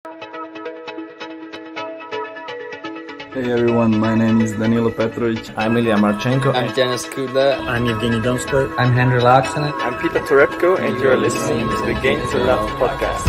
Hey everyone, my name is Danilo Petrovic. I'm Ilya Marchenko. I'm Denis Kudla. I'm Evgeny Donskoy. I'm Henry Laaksonen. I'm Peter Torebko, and you're listening to the Game to Love podcast.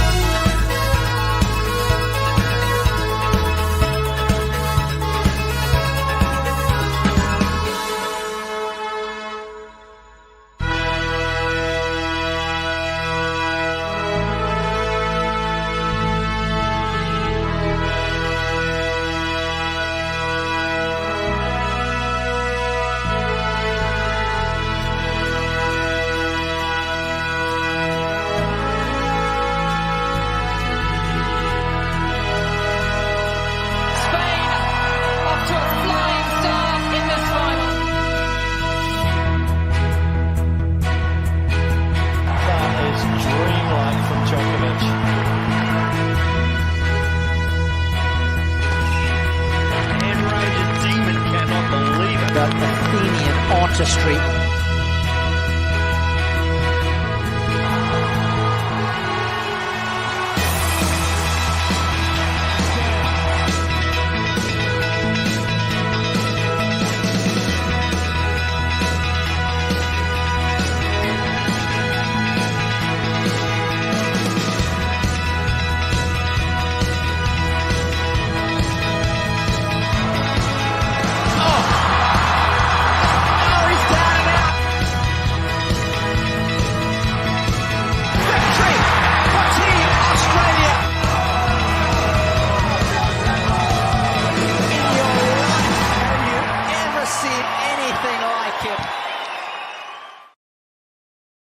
Artistry.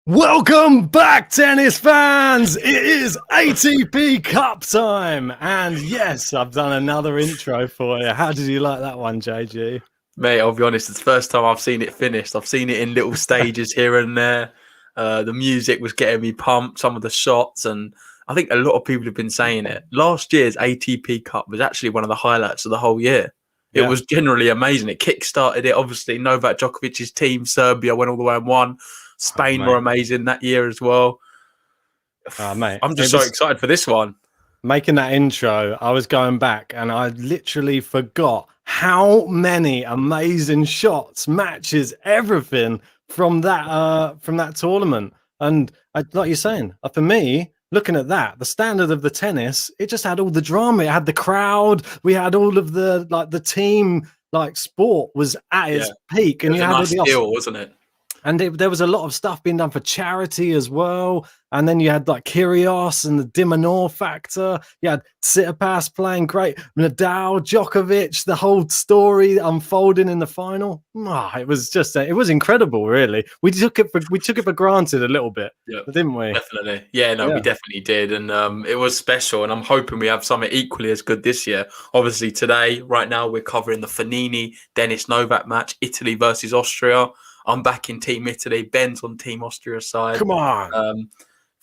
Welcome back, tennis fans! It is ATP Cup time, and yes, I've done another intro for you. How did you like that one, JG? Mate, I'll be honest, it's the first time I've seen it finished. I've seen it in little stages here and there. The music was getting me pumped, some of the shots, and I think a lot of people have been saying it. Last year's ATP Cup was actually one of the highlights of the whole year. It was generally amazing. It kick-started it. Obviously, Novak Djokovic's team, Serbia, went all the way and won. Spain were amazing that year as well. Mate, I'm just so excited for this one. Making that intro, I was going back and I literally forgot how many amazing shots, matches, everything from that tournament. And like you're saying, for me, looking at that, the standard of the tennis, it just had all the drama. It had the crowd. We had all of the team, sport was at its peak. And it was a nice deal, wasn't it? And there was a lot of stuff being done for charity as well. And then you had Kyrgios and the Dimonor factor. You had Tsitsipas playing great. Nadal, Djokovic, the whole story unfolding in the final. It was it was incredible, really. We took it for granted a little bit, didn't we? Definitely. Yeah, we definitely did. And it was special. And I'm hoping we have something equally as good this year. Obviously, today, right now, we're covering the Fognini, Denis Novak match, Italy versus Austria. I'm back in Team Italy. Ben's on Team Austria side. Come on.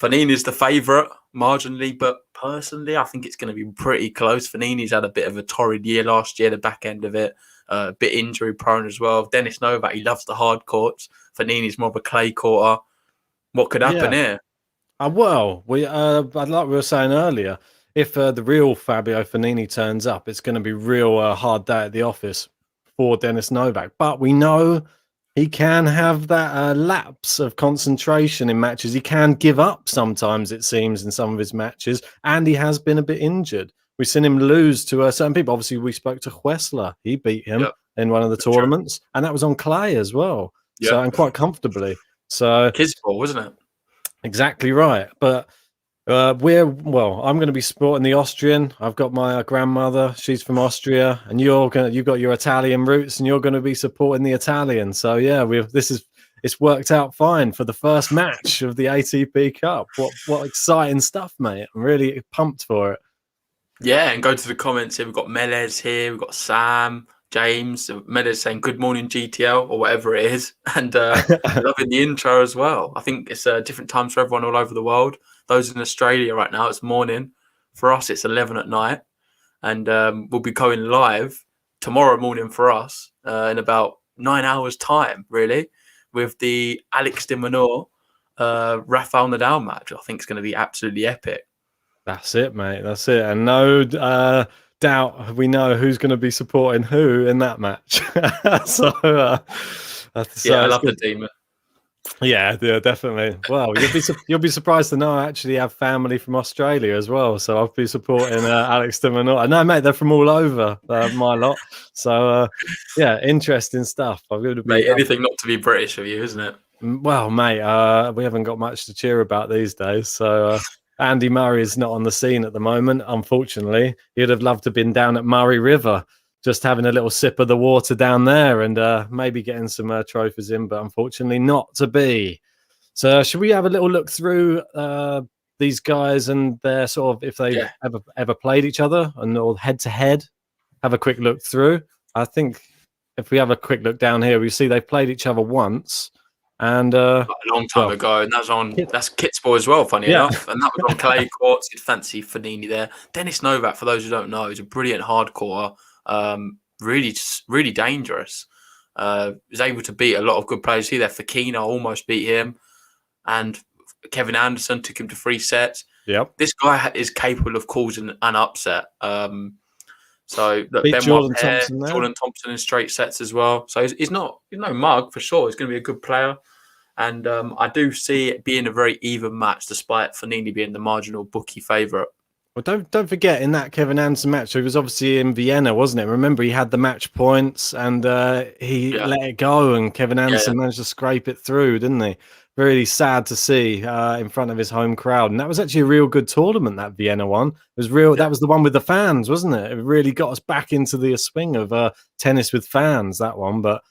Fognini's the favourite, marginally, but personally, I think it's going to be pretty close. Fognini's had a bit of a torrid year last year, the back end of it, a bit injury prone as well. Denis Novak, he loves the hard courts. Fognini's more of a clay courter. What could happen here? Well, like we were saying earlier, if the real Fabio Fognini turns up, it's going to be real hard day at the office for Denis Novak. But we know he can have that lapse of concentration in matches. He can give up sometimes, it seems, in some of his matches. And he has been a bit injured. We've seen him lose to certain people. Obviously, we spoke to Huesler. He beat him in one of the tournaments. And that was on clay as well. So, and quite comfortably. So Kids ball, wasn't it? Exactly right. But I'm going to be supporting the Austrian. I've got my grandmother; she's from Austria, and you've got your Italian roots, and you're going to be supporting the Italian. So it's worked out fine for the first match of the ATP Cup. What exciting stuff, mate! I'm really pumped for it. Yeah, and go to the comments here. We've got Melez here. We've got Sam, James. Melez saying "Good morning, GTL" or whatever it is, and loving the intro as well. I think it's different times for everyone all over the world. Those in Australia right now, it's morning. For us, it's 11 at night. And we'll be going live tomorrow morning for us in about 9 hours' time, really, with the Alex de Minaur, Rafael Nadal match. I think it's going to be absolutely epic. That's it, mate. That's it. And no doubt we know who's going to be supporting who in that match. so Yeah, I it's love the good. demon. Yeah, definitely. Well, you'll be surprised to know I actually have family from Australia as well. So I'll be supporting Alex de Minaur. No, mate, they're from all over my lot. So yeah, interesting stuff. I'm going to be Mate, anything not to be British of you, isn't it? well, mate. We haven't got much to cheer about these days. So Andy Murray's not on the scene at the moment, unfortunately. He'd have loved to have been down at Murray River, just having a little sip of the water down there and maybe getting some trophies in, but unfortunately not to be. So should we have a little look through these guys and their sort of, if they've ever played each other and or head to head, have a quick look through. I think if we have a quick look down here, we see they've played each other once. And a long time ago, and that's Kitsport as well, funny enough. And that was on clay courts. You'd fancy Fognini there. Dennis Novak, for those who don't know, is a brilliant hardcore, really dangerous. Was able to beat a lot of good players. See there, Fognini almost beat him, and Kevin Anderson took him to 3 sets. Yep, this guy is capable of causing an upset. So look, Jordan Thompson in straight sets as well. So he's no mug for sure. He's going to be a good player, and I do see it being a very even match, despite Fognini being the marginal bookie favourite. Well, don't forget, in that Kevin Anderson match, he was obviously in Vienna, wasn't it? Remember, he had the match points and he let it go, and Kevin Anderson managed to scrape it through, didn't he? Really sad to see in front of his home crowd. And that was actually a real good tournament, that Vienna one. It was real. Yeah. That was the one with the fans, wasn't it? It really got us back into the swing of tennis with fans, that one. But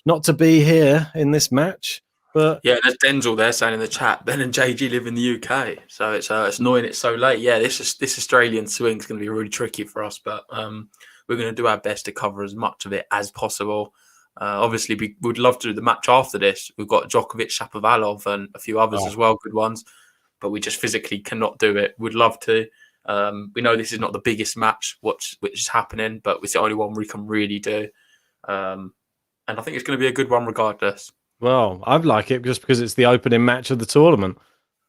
not to be here in this match. But yeah, there's Denzel there saying in the chat, Ben and JG live in the UK. So it's annoying it's so late. Yeah, this Australian swing is going to be really tricky for us. But we're going to do our best to cover as much of it as possible. Obviously, we would love to do the match after this. We've got Djokovic, Shapovalov, and a few others as well, good ones. But we just physically cannot do it. We'd love to. We know this is not the biggest match which is happening, but it's the only one we can really do. And I think it's going to be a good one regardless. Well, I like it just because it's the opening match of the tournament.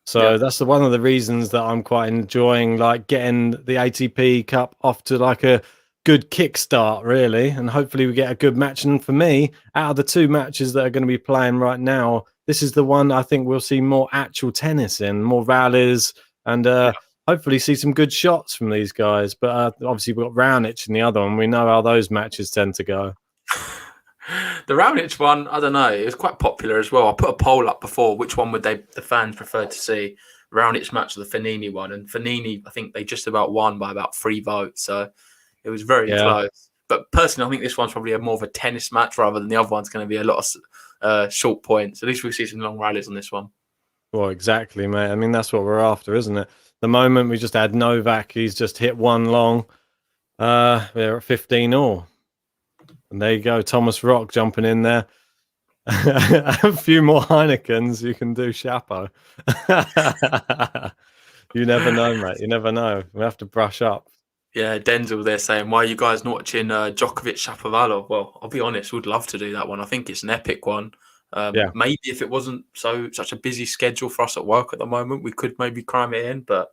So that's one of the reasons that I'm quite enjoying, like getting the ATP Cup off to like a good kickstart, really, and hopefully we get a good match. And for me, out of the 2 matches that are going to be playing right now, this is the one I think we'll see more actual tennis in, more rallies, and hopefully see some good shots from these guys. But obviously we've got Raonic in the other one. We know how those matches tend to go. The Raonic one, I don't know. It was quite popular as well. I put a poll up before. Which one would the fans prefer to see? Raonic match or the Fognini one? And Fognini, I think they just about won by about 3 votes. So it was very close. But personally, I think this one's probably more of a tennis match rather than the other one's going to be a lot of short points. At least we'll see some long rallies on this one. Well, exactly, mate. I mean, that's what we're after, isn't it? The moment we just had Novak, he's just hit one long. They're at 15-all. And there you go, Thomas Rock jumping in there. A few more Heinekens, you can do Chapo. You never know, mate. You never know. We have to brush up. Yeah, Denzel there saying, why are you guys not watching Djokovic Shapovalov? Well, I'll be honest, we'd love to do that one. I think it's an epic one. Maybe if it wasn't such a busy schedule for us at work at the moment, we could maybe cram it in. But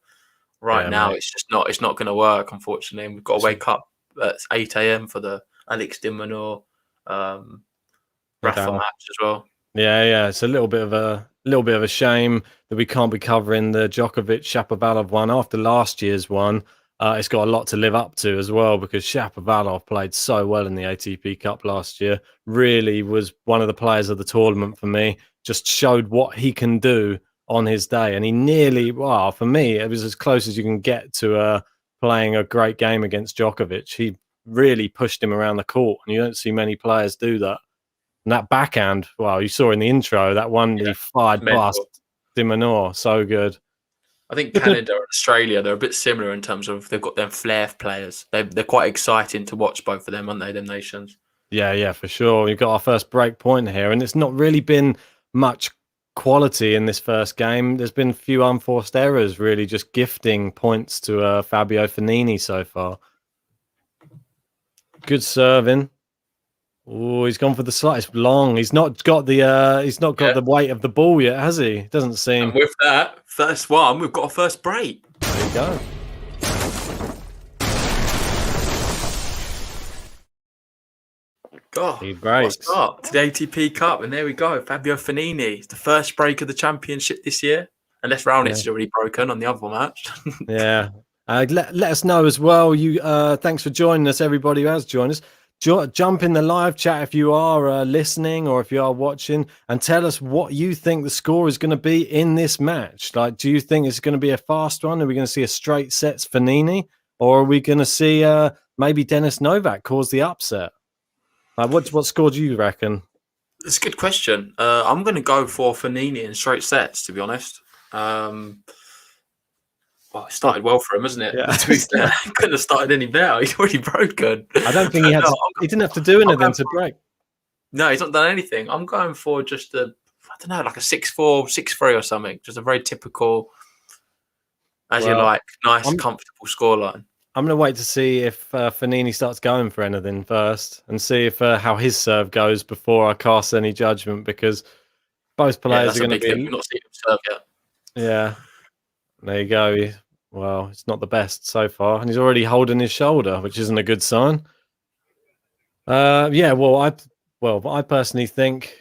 right now, mate, it's not going to work, unfortunately. And we've got to wake up at 8 a.m. for the Alex de Minaur Rafa match as well. Yeah, it's a little bit of a shame that we can't be covering the Djokovic Shapovalov one after last year's one. It's got a lot to live up to as well because Shapovalov played so well in the ATP Cup last year. Really was one of the players of the tournament for me. Just showed what he can do on his day, and he nearly, for me, it was as close as you can get to playing a great game against Djokovic. He really pushed him around the court, and you don't see many players do that. And that backhand, you saw in the intro, that one he fired past de Minaur, so good. I think Canada and Australia, they're a bit similar in terms of they've got them flair players. They're quite exciting to watch, both of them, aren't they, them nations? Yeah, for sure. We've got our first break point here, and it's not really been much quality in this first game. There's been a few unforced errors, really just gifting points to Fabio Fognini so far. Good serving. Oh, he's gone for the slightest long. He's not got the the weight of the ball yet, has he? Doesn't seem. And with that first one, we've got a first break. There you go. Oh, He what a breaks. start to the ATP Cup, and there we go. Fabio Fognini, it's the first break of the championship this year, unless Raonic is already broken on the other match. Yeah. Let us know as well. You thanks for joining us, everybody who has joined us. Jump in the live chat if you are listening or if you are watching, and tell us what you think the score is going to be in this match. Like, do you think it's going to be a fast one? Are we going to see a straight sets Fognini, or are we going to see maybe Denis Novak cause the upset? Like, what score do you reckon? It's a good question. I'm going to go for Fognini in straight sets, to be honest. Well, it started well for him, hasn't it? Yeah. To be fair, he couldn't have started any better. He's already broken. I don't think he had. He didn't have to do anything to break. No, he's not done anything. I'm going for just I don't know, like a 6-4, 6-3 or something. Just a very typical, you like, nice, comfortable scoreline. I'm going to wait to see if Fognini starts going for anything first, and see if how his serve goes before I cast any judgment, because both players are going to be. We've not seen him serve yet. Yeah, there you go. Well, it's not the best so far, and he's already holding his shoulder, which isn't a good sign. Yeah, I personally think,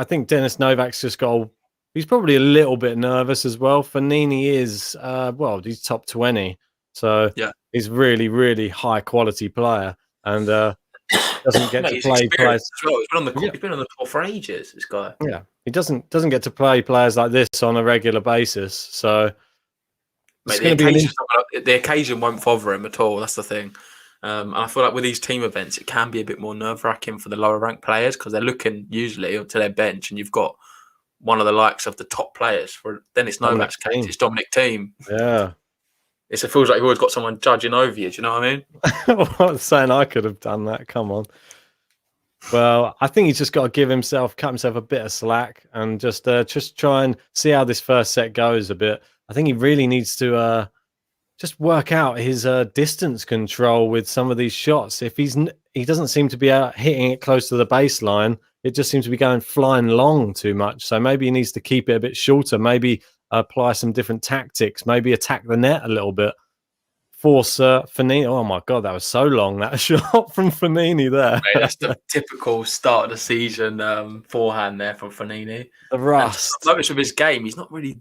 Denis Novak's just got. He's probably a little bit nervous as well. Fognini is, he's top 20, so yeah, he's really, really high quality player, and doesn't get to play players as well. He's been on the tour for ages. This guy. Yeah, he doesn't get to play players like this on a regular basis, so. Mate, the occasion won't bother him at all. That's the thing. And I feel like with these team events, it can be a bit more nerve-wracking for the lower ranked players, because they're looking usually to their bench, and you've got one of the likes of the top players. For Denis Novak's case, it's Dominic Thiem. Yeah. It feels like you've always got someone judging over you. Do you know what I mean? I'm saying I could have done that. Come on. Well, I think he's just got to cut himself a bit of slack, and just try and see how this first set goes a bit. I think he really needs to just work out his distance control with some of these shots. If he doesn't seem to be hitting it close to the baseline, it just seems to be going flying long too much. So maybe he needs to keep it a bit shorter. Maybe apply some different tactics. Maybe attack the net a little bit. Force Fognini. Oh my God, that was so long, that shot from Fognini there. Mate, that's the typical start of the season forehand there from Fognini. The rust. Much of his game, he's not really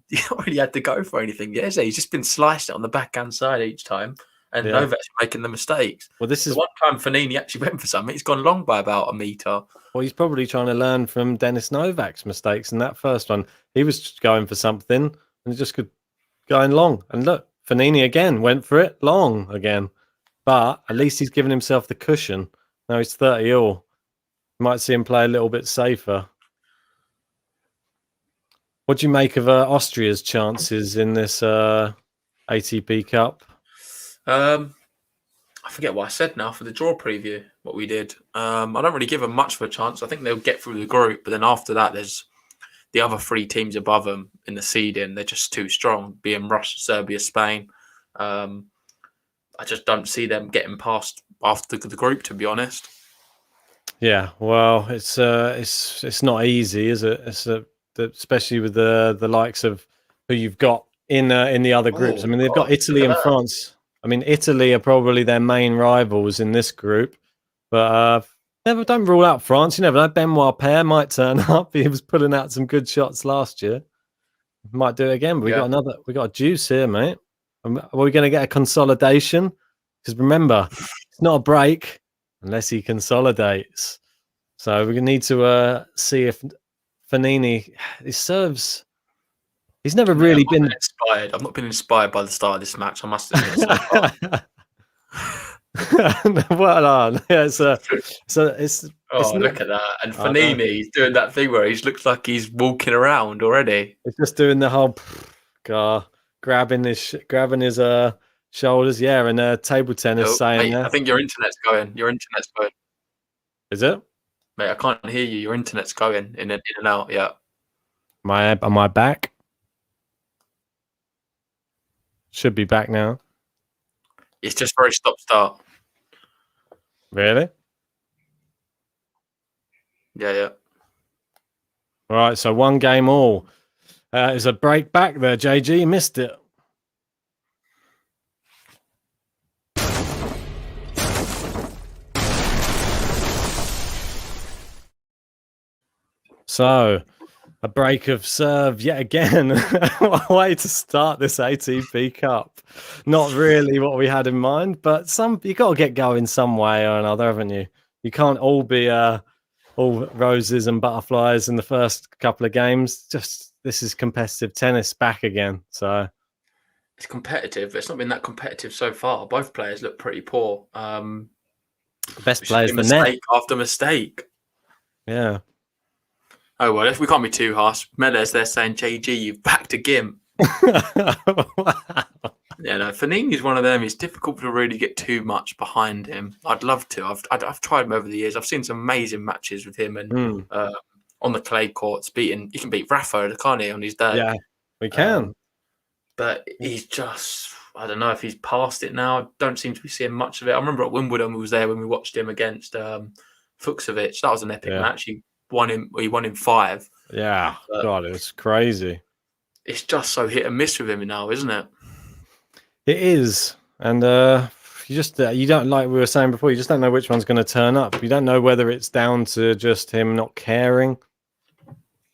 had to go for anything yet, has he? He's just been sliced it on the backhand side each time, and Novak's making the mistakes. Well, this is one time Fognini actually went for something. He's gone long by about a metre. Well, he's probably trying to learn from Denis Novak's mistakes in that first one. He was just going for something and just going long. And look, Fognini again went for it long again, but at least he's given himself the cushion. Now he's 30 all. Might see him play a little bit safer. What do you make of Austria's chances in this ATP Cup? I forget what I said now for the draw preview, what we did. I don't really give them much of a chance. I think they'll get through the group, but then after that, there's the other three teams above them in the seeding. They're just too strong, being Russia, Serbia, Spain. I just don't see them getting past after the group, to be honest. Yeah, well, it's not easy, is it? Especially with the likes of who you've got in the other groups. I mean, they've got Italy and France. I mean, Italy are probably their main rivals in this group, but don't rule out France. You never know. Benoit Paire might turn up. He was pulling out some good shots last year. Might do it again. But we got a juice here, mate. Are we going to get a consolidation? Because remember, it's not a break unless he consolidates. So we need to see if Fognini, his serves. He's never really been inspired. I've not been inspired by the start of this match, I must admit. Well on. Yeah, it's look at that. And Fognini's doing that thing where he looks like he's walking around already. It's just doing the whole grabbing his shoulders, yeah, and table tennis saying. Mate, I think your internet's going. Is it? Mate, I can't hear you. Your internet's going in and out. Yeah. Am I back? Should be back now. It's just very stop-start. Really? Yeah. All right, so 1 game all. There's a break back there, JG. You missed it. So, a break of serve yet again. What a way to start this ATP Cup. Not really what we had in mind, but you got to get going some way or another, haven't you? You can't all be all roses and butterflies in the first couple of games. Just this is competitive tennis back again. So it's competitive. It's not been that competitive so far. Both players look pretty poor. the best It's players been the net. mistake after mistake. Yeah. Oh well, if we can't be too harsh. Melez, they're saying JG, you've backed a gimp. Wow. Yeah, no, Fognini's one of them. It's difficult to really get too much behind him. I'd love to. I've tried him over the years. I've seen some amazing matches with him and on the clay courts. He can beat Rafa, can't he, on his day? Yeah, we can. But he's just, I don't know if he's past it now. I don't seem to be seeing much of it. I remember at Wimbledon, we was there when we watched him against Fuchsovic. That was an epic match. He won in 5. Yeah, but God, it was crazy. It's just so hit and miss with him now, isn't it? It is, and you don't, like we were saying before, you just don't know which one's going to turn up. You don't know whether it's down to just him not caring,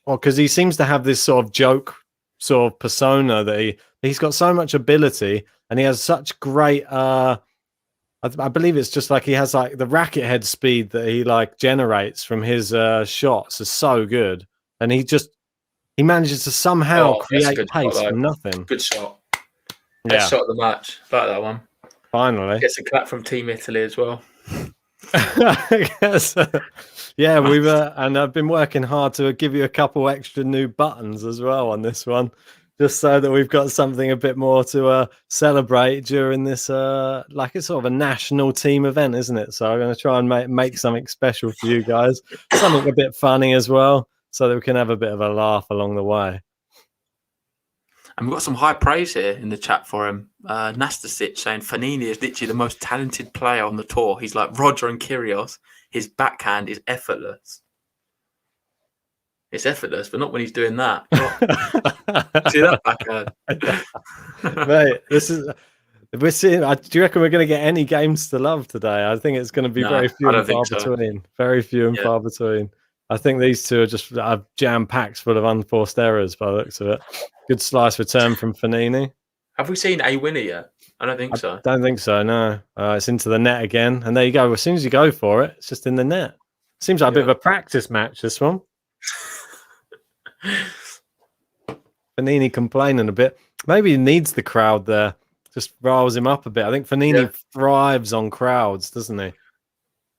or because he seems to have this sort of joke sort of persona that he's got so much ability and he has such great. I believe it's just like he has like the racket head speed that he like generates from his shots is so good, and he manages to somehow create pace from nothing. Good shot. Best shot of the match. Like that one. Finally. Gets a clap from Team Italy as well. Yes. Yeah, and I've been working hard to give you a couple extra new buttons as well on this one, just so that we've got something a bit more to celebrate during this, like it's sort of a national team event, isn't it? So I'm going to try and make something special for you guys, something a bit funny as well, so that we can have a bit of a laugh along the way. And we've got some high praise here in the chat for him. Nastasic saying Fognini is literally the most talented player on the tour. He's like Roger and Kyrgios. His backhand is effortless. It's effortless, but not when he's doing that. See that backhand? Mate, we're seeing. Do you reckon we're going to get any games to love today? I think it's going to be very few and far between. Very few and far between. I think these two are just jam-packed full of unforced errors by the looks of it. Good slice return from Fognini. Have we seen a winner yet? I don't think so. Don't think so, no. It's into the net again. And there you go. As soon as you go for it, it's just in the net. Seems like a bit of a practice match, this one. Fognini complaining a bit. Maybe he needs the crowd there. Just riles him up a bit. I think Fognini thrives on crowds, doesn't he?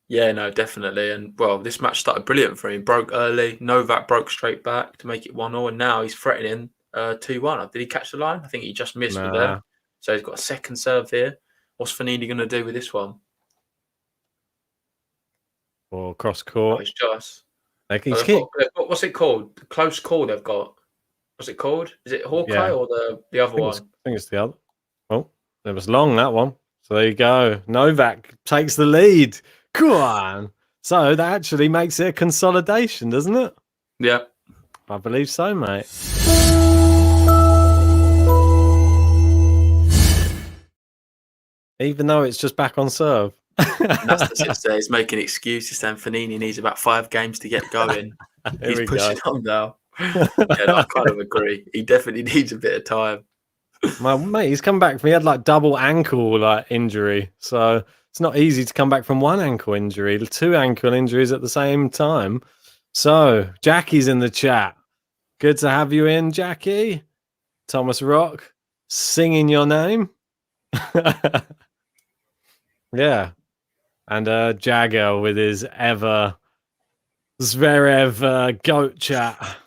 Yeah, no, definitely. And, well, this match started brilliant for him. Broke early. Novak broke straight back to make it 1-0. And now he's threatening 2-1. Did he catch the line? I think he just missed with there. So he's got a second serve here. What's Fognini going to do with this one? Or cross court. Oh, it's just. What's it called? The close call they've got. What's it called? Is it Hawkeye or the other one? I think it's the other. Oh, it was long, that one. So there you go. Novak takes the lead. Go on. So that actually makes it a consolidation, doesn't it? Yeah. I believe so, mate. Even though it's just back on serve. Nastasic there is making excuses saying Fognini needs about 5 games to get going. He's pushing on now. I kind of agree. He definitely needs a bit of time. My mate, he's come back from, he had like double ankle injury. So it's not easy to come back from one ankle injury, 2 ankle injuries at the same time. So Jackie's in the chat. Good to have you in, Jackie. Thomas Rock, singing your name. Yeah. And Jagger with his Zverev goat chat.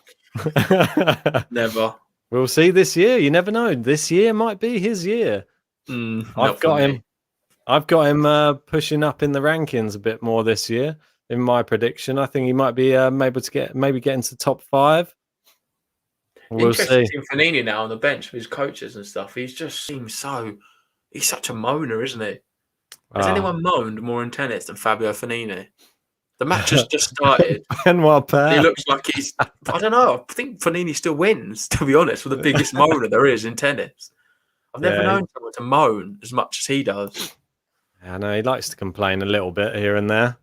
Never. We'll see this year. You never know. This year might be his year. I've got him pushing up in the rankings a bit more this year. In my prediction, I think he might be able to get into top 5. We'll Interesting see. Fognini now on the bench with his coaches and stuff. He just seems he's such a moaner, isn't he? Has anyone moaned more in tennis than Fabio Fognini? The match has just started. He looks like I don't know. I think Fognini still wins, to be honest, with the biggest moaner there is in tennis. I've never known someone to moan as much as he does. Yeah, no, he likes to complain a little bit here and there.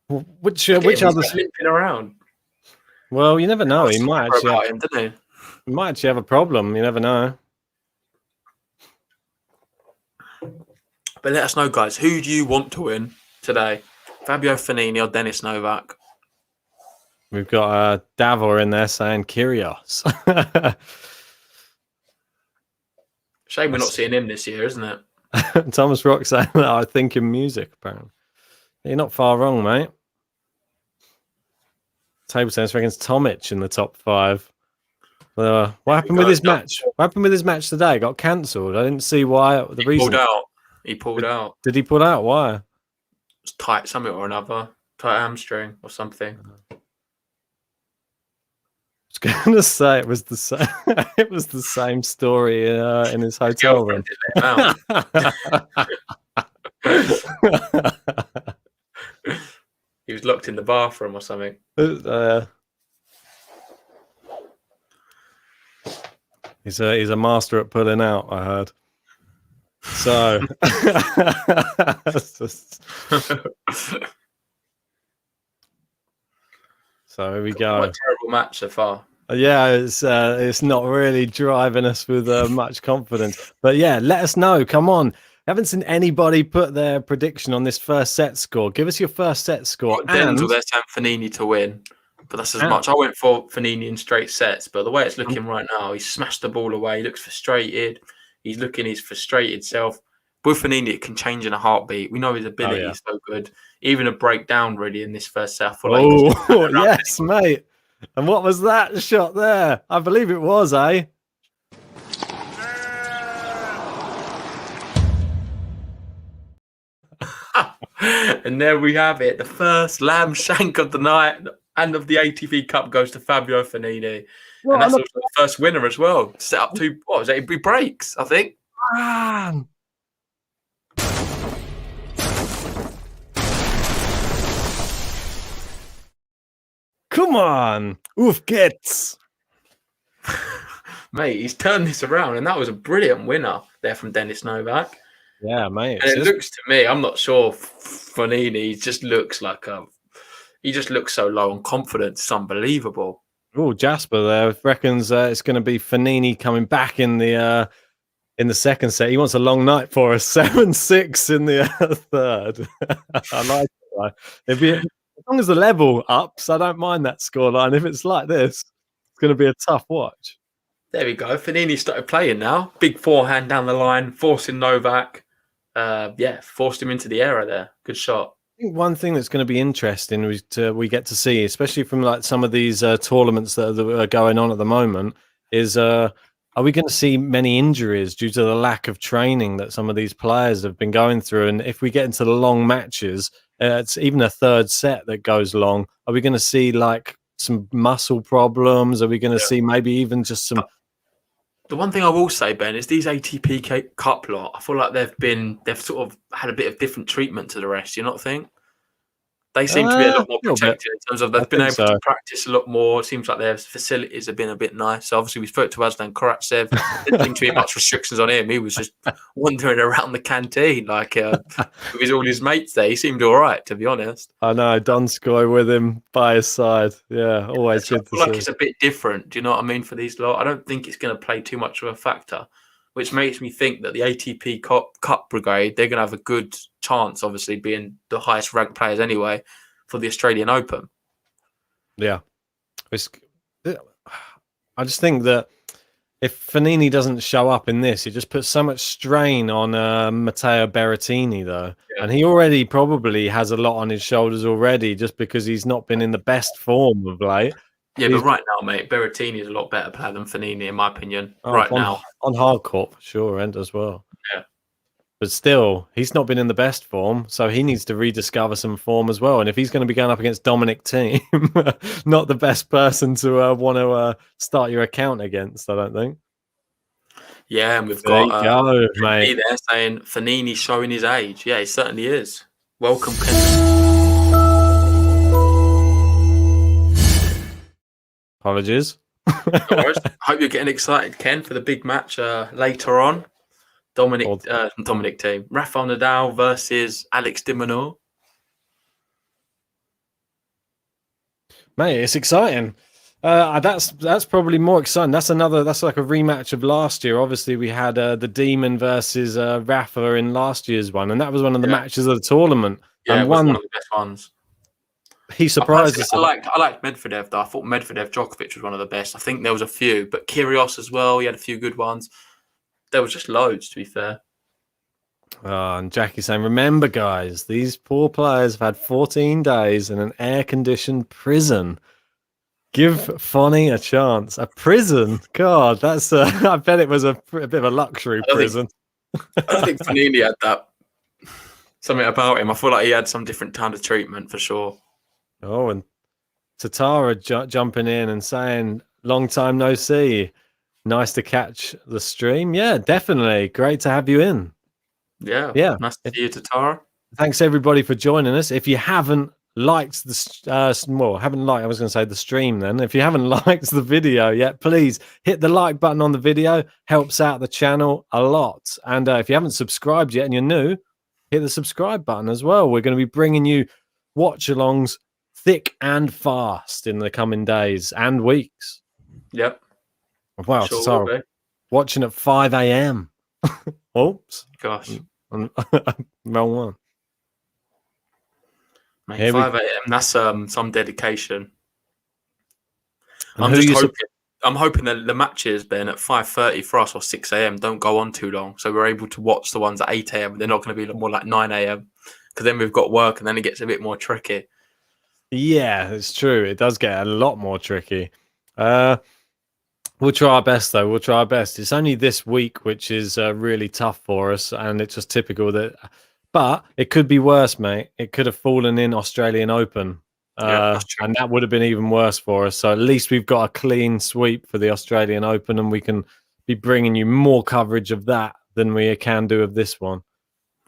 Which He's other? like limping around. Well, you never know. He might actually About him, didn't have a problem. You never know. But let us know, guys. Who do you want to win today? Fabio Fognini or Dennis Novak? We've got Davor in there saying Kyrgios. Shame we're not seeing him this year, isn't it? Thomas Rock saying that I think in music, apparently. You're not far wrong, mate. Table tennis reckons Tomic in the top 5. What happened with his match? What happened with his match today? It got cancelled. I didn't see why. The reason He pulled out. Did he pull out? Why? It's tight, something or another. Tight hamstring or something. I was going to say it was the same. It was the same story in his hotel room. He was locked in the bathroom or something. He's a master at pulling out, I heard. So, so here we go. What a terrible match so far. Yeah, it's not really driving us with much confidence. But yeah, let us know. Come on. Haven't seen anybody put their prediction on this first set score. Give us your first set score. And they're saying Fognini to win. But that's as much. I went for Fognini in straight sets, but the way it's looking right now, he's smashed the ball away. He looks frustrated. He's looking his frustrated self. With Fognini, it can change in a heartbeat. We know his ability is so good. Even a breakdown really in this first set. I feel like yes, mate. And what was that shot there? I believe it was, eh? And there we have it. The first lamb shank of the night and of the ATP Cup goes to Fabio Fognini. And that's also the first winner as well. Set up 2, what was it? Breaks, I think. Man. Come on. Oof, gets. Mate, he's turned this around, and that was a brilliant winner there from Dennis Novak. Yeah, mate. And it looks to me, I'm not sure, Fognini just looks like he just looks so low on confidence. It's unbelievable. Oh, Jasper there reckons it's going to be Fognini coming back in the second set. He wants a long night for us. 7-6 in the third. I like it. It'd be, as long as the level ups, I don't mind that scoreline. If it's like this, it's going to be a tough watch. There we go. Fognini started playing now. Big forehand down the line, forcing Novak. Forced him into the error there. Good shot. I think one thing that's going to be interesting we get to see, especially from like some of these tournaments that are going on at the moment, is are we going to see many injuries due to the lack of training that some of these players have been going through? And if we get into the long matches, it's even a third set that goes long. Are we going to see like some muscle problems? Are we going to see maybe even just some? The one thing I will say, Ben, is these ATP Cup lot, I feel like they've sort of had a bit of different treatment to the rest. You not think? They seem to be a lot more protected in terms of they've been able to practice a lot more. It seems like their facilities have been a bit nice. So obviously, we spoke to Aslan Karatsev. There didn't seem to be much restrictions on him. He was just wandering around the canteen like with all his mates there. He seemed all right, to be honest. I know, Donskoy with him by his side. Yeah, always good to see. I feel like it's a bit different. Do you know what I mean for these lot? I don't think it's going to play too much of a factor, which makes me think that the ATP Cup brigade, they're going to have a good chance, obviously, being the highest ranked players anyway, for the Australian Open. Yeah. I just think that if Fognini doesn't show up in this, it just puts so much strain on Matteo Berrettini, though. Yeah. And he already probably has a lot on his shoulders already just because he's not been in the best form of late. Yeah, but right now, mate, Berrettini is a lot better player than Fognini, in my opinion. Now. On hard court, for sure, and as well. Yeah. But still, he's not been in the best form, so he needs to rediscover some form as well. And if he's going to be going up against Dominic Thiem, not the best person to want to start your account against, I don't think. Yeah, and we've there got you go, mate. There saying Fognini showing his age. Yeah, he certainly is. Welcome, Ken. Apologies. Hope you're getting excited, Ken, for the big match later on. Dominic Thiem. Rafael Nadal versus Alex de Minaur. Mate, it's exciting. That's probably more exciting. That's like a rematch of last year. Obviously, we had the Demon versus Rafa in last year's one, and that was one of the matches of the tournament. Yeah, and it was one of the best ones. He surprised us. I liked Medvedev though. I thought Medvedev Djokovic was one of the best. I think there was a few, but Kyrgios as well. He had a few good ones. There was just loads, to be fair. And Jackie's saying, remember, guys, these poor players have had 14 days in an air-conditioned prison. Give Fonny a chance. A prison? God, that's I bet it was a bit of a luxury prison. I don't think Fognini had that. Something about him. I feel like he had some different kind of treatment for sure. Oh, and Tatara jumping in and saying, long time no see. Nice to catch the stream. Yeah, definitely. Great to have you in. Yeah. Nice to see you, Tatara. Thanks everybody for joining us. If you haven't liked the stream then. If you haven't liked the video yet, please hit the like button on the video. Helps out the channel a lot. And if you haven't subscribed yet and you're new, hit the subscribe button as well. We're going to be bringing you watch-alongs thick and fast in the coming days and weeks. Yep. Wow, Sure so watching at 5 a.m. Oops. Gosh. Wrong one. Mate, 5 a.m. That's some dedication. And I'm hoping that the matches then at 5:30 for us or 6 a.m. don't go on too long, so we're able to watch the ones at 8 a.m. They're not going to be more like 9 a.m. because then we've got work and then it gets a bit more tricky. Yeah, it's true. It does get a lot more tricky. We'll try our best, though. We'll try our best. It's only this week, which is really tough for us, and it's just typical that. But it could be worse, mate. It could have fallen in Australian Open, and that would have been even worse for us. So at least we've got a clean sweep for the Australian Open, and we can be bringing you more coverage of that than we can do of this one.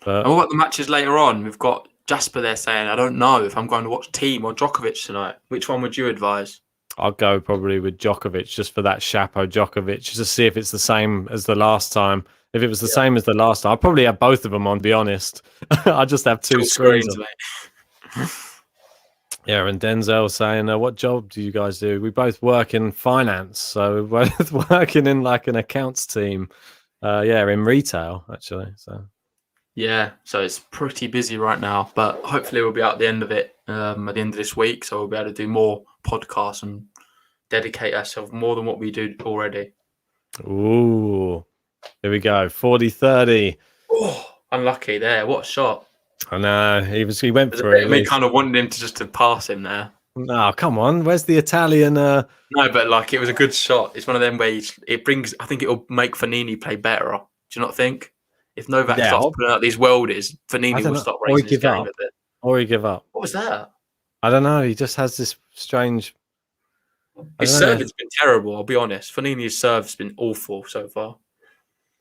But and what about the matches later on? We've got Jasper there saying, I don't know if I'm going to watch Team or Djokovic tonight. Which one would you advise? I'll go probably with Djokovic just for that Chapo Djokovic, just to see if it's the same as the last time. If it was the same as the last time, I'd probably have both of them on, to be honest. I just have two screens mate. Yeah, and Denzel saying, what job do you guys do? We both work in finance, so we're both working in like an accounts team. In retail, actually. So yeah, so it's pretty busy right now, but hopefully we'll be out at the end of it at the end of this week, so we'll be able to do more podcasts and dedicate ourselves more than what we do already. Ooh, here we go. 40-30. Oh, unlucky there. What a shot. I know. He went for it. We kind of wanted him to pass him there. No, come on. Where's the Italian? No, but like it was a good shot. It's one of them where I think it'll make Fognini play better. Do you not think? If Novak starts putting out these worldies, Fognini will stop raising his game a bit. Or he give up. What was that? I don't know. He just has this strange... His serve has been terrible, I'll be honest. Fognini's serve has been awful so far.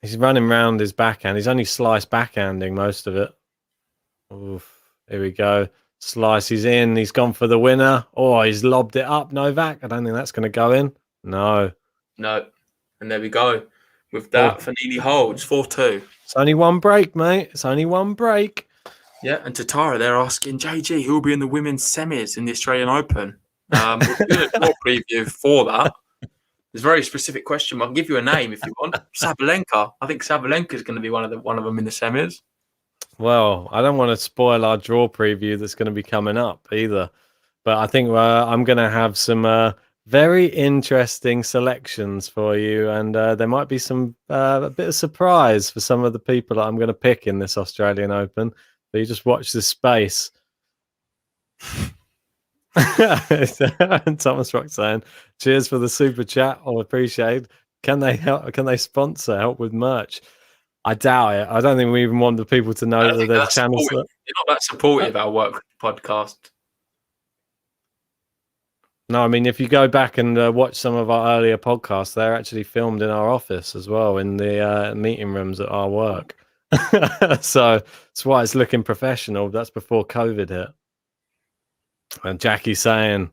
He's running around his backhand. He's only slice backhanding most of it. Oof. Here we go. Slice, he's in. He's gone for the winner. Oh, he's lobbed it up, Novak. I don't think that's going to go in. No. And there we go. With that, Fognini holds 4-2. It's only one break, mate. It's only one break. Yeah, and Tatara, they're asking, JG, who will be in the women's semis in the Australian Open? We'll do a draw preview for that. There's a very specific question. I can give you a name if you want. Sabalenka. I think Sabalenka is going to be one of them in the semis. Well, I don't want to spoil our draw preview that's going to be coming up either. But I think I'm going to have some very interesting selections for you. And there might be a bit of surprise for some of the people that I'm going to pick in this Australian Open. So you just watch this space. And Thomas Rock saying, cheers for the super chat. I'll appreciate. Can they help with merch? I doubt it. I don't think we even want the people to know that there's channels. You're not that supportive of our work podcast. No, I mean, if you go back and watch some of our earlier podcasts, they're actually filmed in our office as well, in the meeting rooms at our work. So that's why it's looking professional. That's before COVID hit. And Jackie's saying,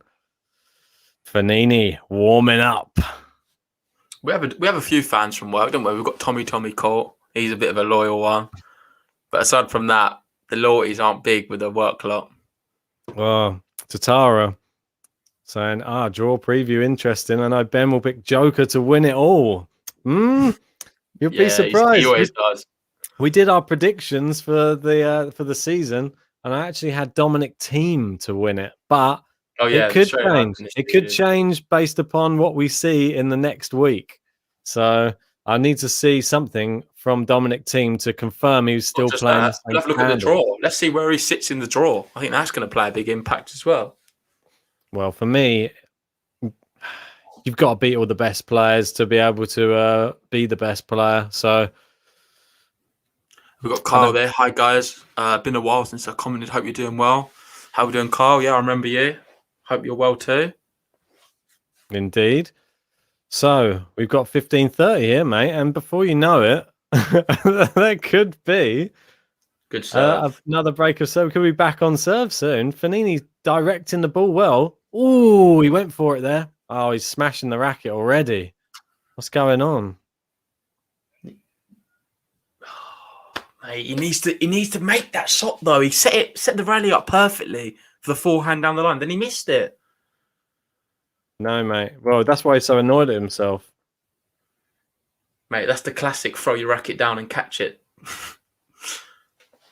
Fognini warming up. We have a few fans from work, don't we? We've got Tommy Court. He's a bit of a loyal one. But aside from that, the loyalties aren't big with the work lot. Well, Tatara, saying, draw preview interesting. I know Ben will pick Joker to win it all. You'll be surprised. He always does. We did our predictions for the season, and I actually had Dominic Thiem to win it, but it could change. It could change based upon what we see in the next week. So I need to see something from Dominic Thiem to confirm he's still playing. We'll have a look at the draw. Let's see where he sits in the draw. I think that's going to play a big impact as well. Well, for me, you've got to beat all the best players to be able to be the best player. So we've got Kyle there. Hi, guys. Been a while since I commented. Hope you're doing well. How are we doing, Kyle? Yeah, I remember you. Hope you're well too. Indeed. So we've got 15:30 here, mate. And before you know it, that could be good serve. Another break of serve. Could be back on serve soon. Fognini directing the ball well. Ooh, he went for it there. Oh, he's smashing the racket already. What's going on? Mate, he needs to make that shot though. He set the rally up perfectly for the forehand down the line. Then he missed it. No, mate. Well, that's why he's so annoyed at himself. Mate, that's the classic throw your racket down and catch it.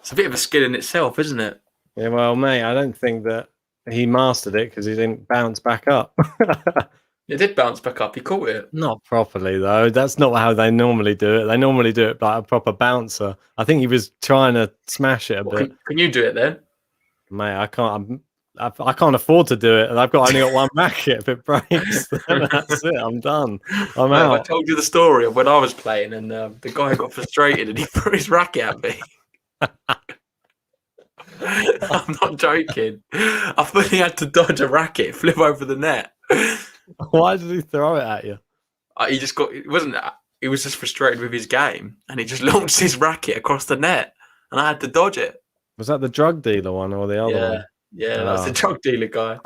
It's a bit of a skill in itself, isn't it? Yeah, well, mate, I don't think that he mastered it because he didn't bounce back up. It did bounce back up. He caught it. Not properly, though. That's not how they normally do it. They normally do it like a proper bouncer. I think he was trying to smash it a bit. Can you do it then? Mate, I can't. I can't afford to do it, and I've only got one racket. If it breaks, then that's it. I'm done. I'm out. I told you the story of when I was playing, and the guy got frustrated, and he threw his racket at me. I'm not joking. I fully had to dodge a racket, flip over the net. Why did he throw it at you? He just got. It wasn't. He was just frustrated with his game, and he just launched his racket across the net, and I had to dodge it. Was that the drug dealer one or the other one? Yeah, that's the drug dealer guy.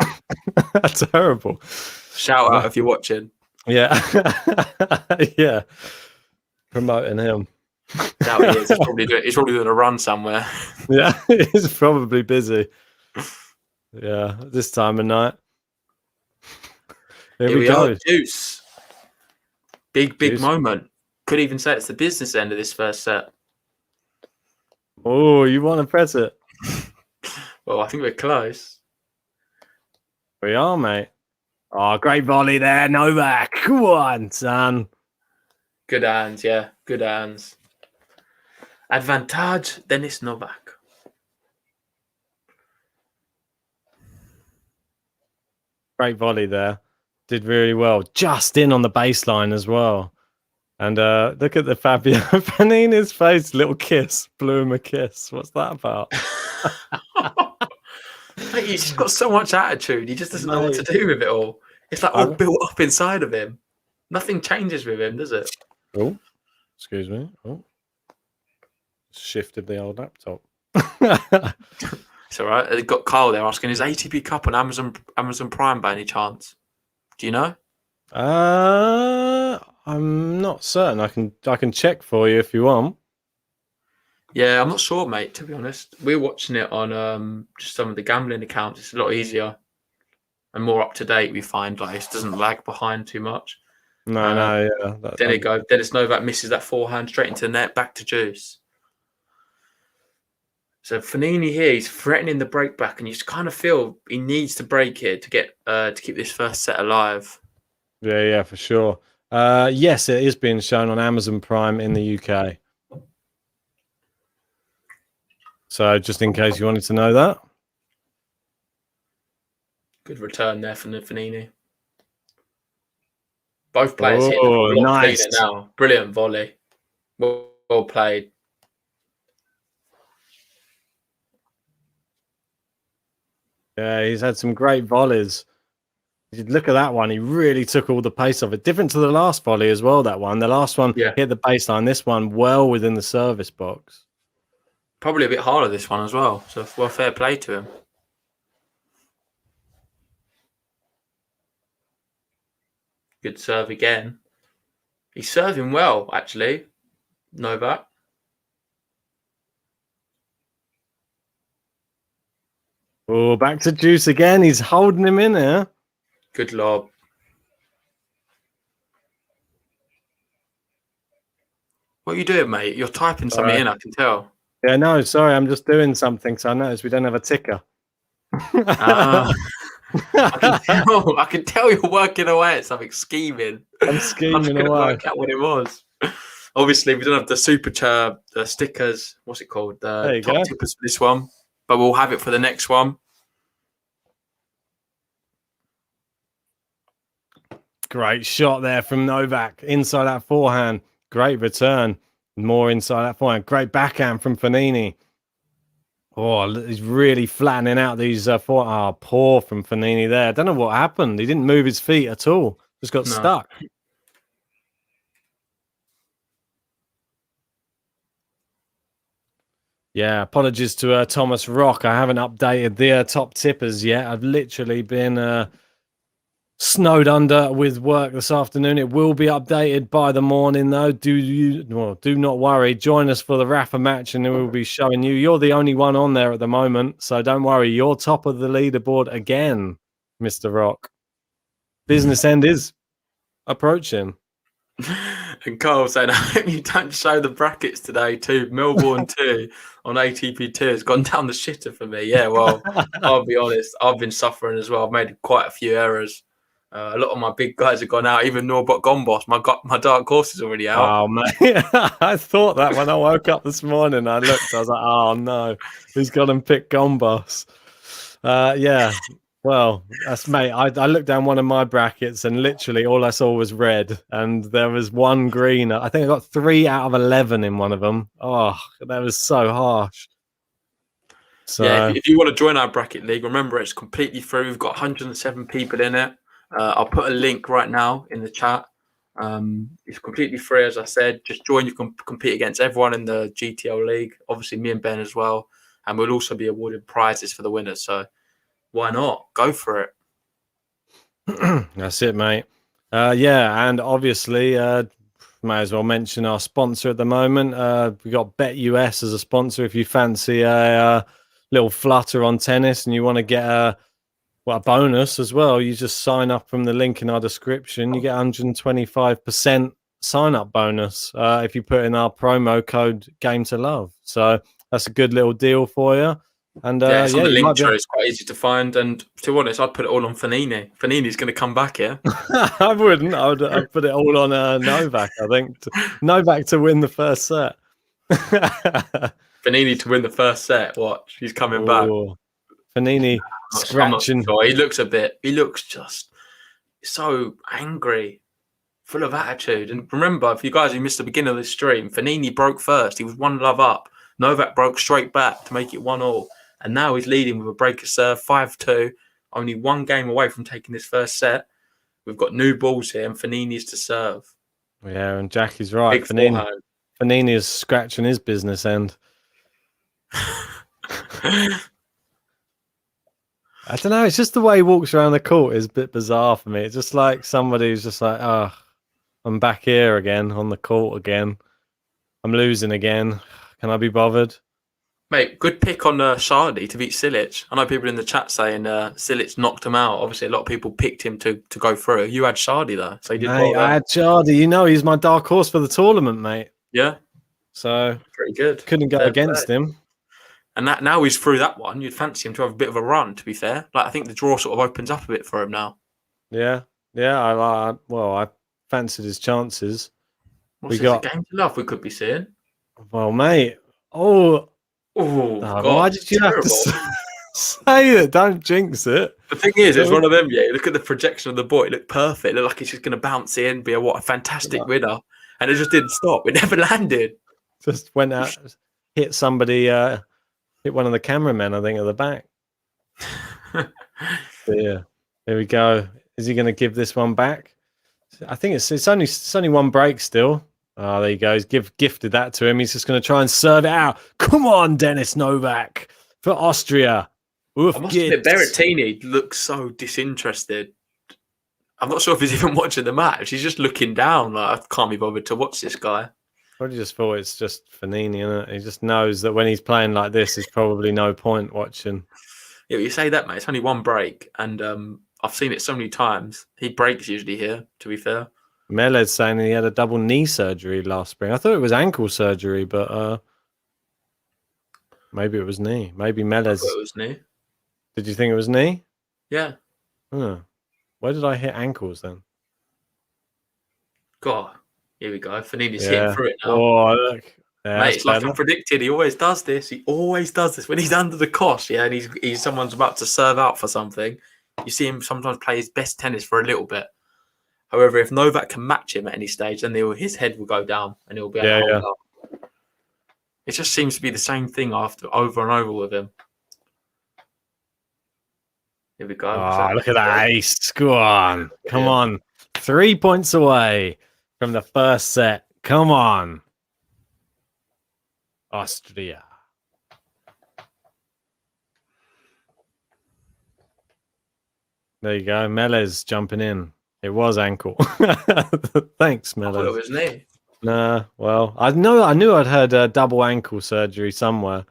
Terrible. Shout out if you're watching. Yeah. Yeah. Promoting him. Doubt he is. He's probably doing a run somewhere. Yeah, he's probably busy. Yeah, this time of night. Here we go. Juice. Big Juice. Moment. Could even say it's the business end of this first set. Oh, you want to press it? Well, I think we're close. We are, mate. Oh, great volley there, Novak. Come on, son. Good hands, yeah. Good hands. Advantage, Denis Novak. Great volley there. Did really well. Just in on the baseline as well. And look at the Fabio Fognini's face. Little kiss. Blew him a kiss. What's that about? Mate, he's just got so much attitude. He just doesn't know what to do with it all. It's like all built up inside of him. Nothing changes with him, does it? Oh, excuse me. Oh, shifted the old laptop. It's all right. They've got Kyle there asking, is ATP Cup on Amazon Prime by any chance? Do you know? I'm not certain. I can check for you if you want. Yeah, I'm not sure, mate, to be honest. We're watching it on just some of the gambling accounts. It's a lot easier and more up to date, we find. Like, it doesn't lag behind too much. No, yeah. There you go. Denis Novak misses that forehand straight into the net, back to Juice. So Fognini here, he's threatening the break back, and you just kind of feel he needs to break it to get to keep this first set alive. Yeah, for sure. Yes, it is being shown on Amazon Prime in the UK. So just in case you wanted to know that. Good return there from Fognini. Both players hit nice now. Brilliant volley. Well played. Yeah, he's had some great volleys. Look at that one. He really took all the pace of it. Different to the last volley as well, that one. The last one hit the baseline. This one well within the service box. Probably a bit harder, this one as well. So, well, fair play to him. Good serve again. He's serving well, actually, Novak. Oh, back to Juice again. He's holding him in there. Good lob. What are you doing, mate? You're typing something in, I can tell. Yeah, no, sorry, I'm just doing something. So I noticed we don't have a ticker. I can tell you're working away at something, scheming. I'm scheming I couldn't away. work out what it was. Obviously, we don't have the the stickers. What's it called? There The you top go. tippers for this one, but we'll have it for the next one. Great shot there from Novak inside that forehand. Great return. More inside that forehand. Great backhand from Fognini. Oh, he's really flattening out these poor from Fognini there. I don't know what happened. He didn't move his feet at all. Just got stuck. Yeah, apologies to Thomas Rock. I haven't updated the top tippers yet. I've literally been snowed under with work this afternoon. It will be updated by the morning, though. Do not worry. Join us for the Rafa match, and we'll be showing you. You're the only one on there at the moment, so don't worry. You're top of the leaderboard again, Mr. Rock. Business end is approaching. And Carl saying, I hope you don't show the brackets today too. Melbourne 2 on ATP 2 has gone down the shitter for me. Yeah, well, I'll be honest. I've been suffering as well. I've made quite a few errors. A lot of my big guys have gone out. Even Norbert Gombos, my dark horse is already out. Oh, mate. I thought that when I woke up this morning. I looked, I was like, oh, no. He's gone and picked Gombos. Yeah. Well, that's mate. I looked down one of my brackets and literally all I saw was red, and there was one green. I think I got 3 out of 11 in one of them. Oh, that was so harsh. So yeah, if you want to join our bracket league, remember it's completely free. We've got 107 people in it. I'll put a link right now in the chat. It's completely free, as I said. Just join. You can compete against everyone in the GTL league. Obviously, me and Ben as well, and we'll also be awarded prizes for the winners. So why not? Go for it. That's it, mate. Yeah, and obviously, may as well mention our sponsor at the moment. We got BetUS as a sponsor. If you fancy a little flutter on tennis and you want to get a bonus as well, you just sign up from the link in our description. You get 125% sign-up bonus if you put in our promo code Game to Love. So that's a good little deal for you. And yeah, it's on the link tree. It's quite easy to find. And to be honest, I'd put it all on Fognini. Fognini's going to come back here. I wouldn't. I'd put it all on Novak. I think Novak to win the first set. Fognini to win the first set. Watch, he's coming back. Fognini scratching. Sure. He looks just so angry, full of attitude. And remember, if you guys who missed the beginning of this stream, Fognini broke first. He was 1-love up. Novak broke straight back to make it 1-1. And now he's leading with a breaker serve, 5-2. Only one game away from taking this first set. We've got new balls here, and Fognini's to serve. Yeah, and Jackie's right. Fognini is scratching his business end. I don't know. It's just the way he walks around the court is a bit bizarre for me. It's just like somebody who's just like, oh, I'm back here again on the court again. I'm losing again. Can I be bothered? Mate, good pick on Shardy to beat Cilic. I know people in the chat saying Cilic knocked him out. Obviously, a lot of people picked him to go through. You had Shardy, though. So he did well. I had Shardy. You know, he's my dark horse for the tournament, mate. Yeah. So pretty good. Couldn't go against him. And now he's through that one. You'd fancy him to have a bit of a run, to be fair. Like I think the draw sort of opens up a bit for him now. Yeah. I fancied his chances. What's this, a game to love we could be seeing? Well, mate. God. Why did you have to say it? Don't jinx it. The thing is, it's one of them, yeah. Look at the projection of the ball. It looked perfect. It looked like it's just going to bounce in, be a fantastic winner. And it just didn't stop. It never landed. Just went out, hit somebody, hit one of the cameramen, I think, at the back. Yeah. There we go. Is he going to give this one back? I think it's only one break still. Oh, there you go. He's gifted that to him. He's just going to try and serve it out. Come on, Dennis Novak for Austria. Oof, I must admit, Berrettini looks so disinterested. I'm not sure if he's even watching the match. He's just looking down. Like I can't be bothered to watch this guy. Probably just thought it's just Fognini, isn't it? He just knows that when he's playing like this, there's probably no point watching. Yeah, you say that, mate. It's only one break, and I've seen it so many times. He breaks usually here, to be fair. Meled's saying he had a double knee surgery last spring. I thought it was ankle surgery, but maybe it was knee. Maybe I Meled's. thought it was knee. Did you think it was knee? Yeah. Huh. Where did I hit ankles then? God, here we go. Fognini's hitting through it now. Oh, look. Yeah, Mate, it's like I predicted. He always does this. He always does this when he's under the cosh. Yeah, and he's someone's about to serve out for something. You see him sometimes play his best tennis for a little bit. However, if Novak can match him at any stage, then his head will go down and he'll be able to hold up. It just seems to be the same thing over and over with him. Here we go. Oh, look at that ace. Go on. Come on. 3 points away from the first set. Come on. Austria. There you go. Meles jumping in. It was ankle. Thanks, Meles. I thought it was knee. Nah, well, I knew I'd heard a double ankle surgery somewhere.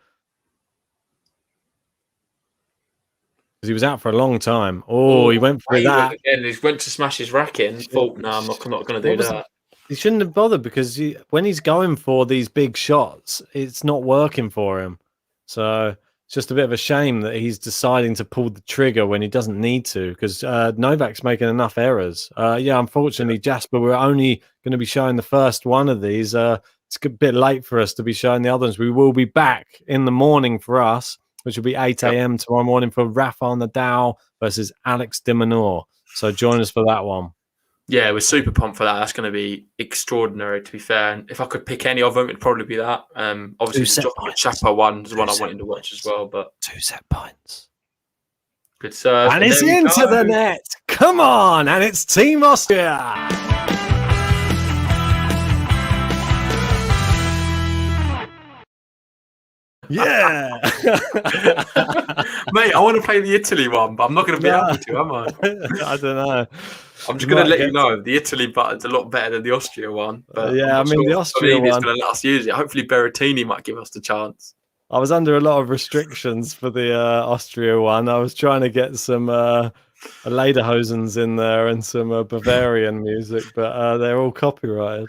Because he was out for a long time. Oh, he went for that. Again, he went to smash his racket and thought, no, I'm not going to do that. He shouldn't have bothered because when he's going for these big shots, it's not working for him. So it's just a bit of a shame that he's deciding to pull the trigger when he doesn't need to because Novak's making enough errors. Unfortunately, Jasper, we're only going to be showing the first one of these. It's a bit late for us to be showing the others. We will be back in the morning for us, which will be 8 a.m. tomorrow morning for Rafael Nadal versus Alex de Minaur. So join us for that one. Yeah, we're super pumped for that. That's going to be extraordinary, to be fair. And if I could pick any of them, it'd probably be that. Obviously, the Chapa one is one I wanted to watch as well. But 2 set points. Good serve. And it's into the net. Come on. And it's Team Austria. Yeah. Mate, I want to play the Italy one, but I'm not going to be able to, am I? I don't know. I'm just going to let you know the Italy button's a lot better than the Austria one. But yeah, I mean, the Austria one is going to let us use it. Hopefully, Berrettini might give us the chance. I was under a lot of restrictions for the Austria one. I was trying to get some Lederhosens in there and some Bavarian music, but they're all copyrighted.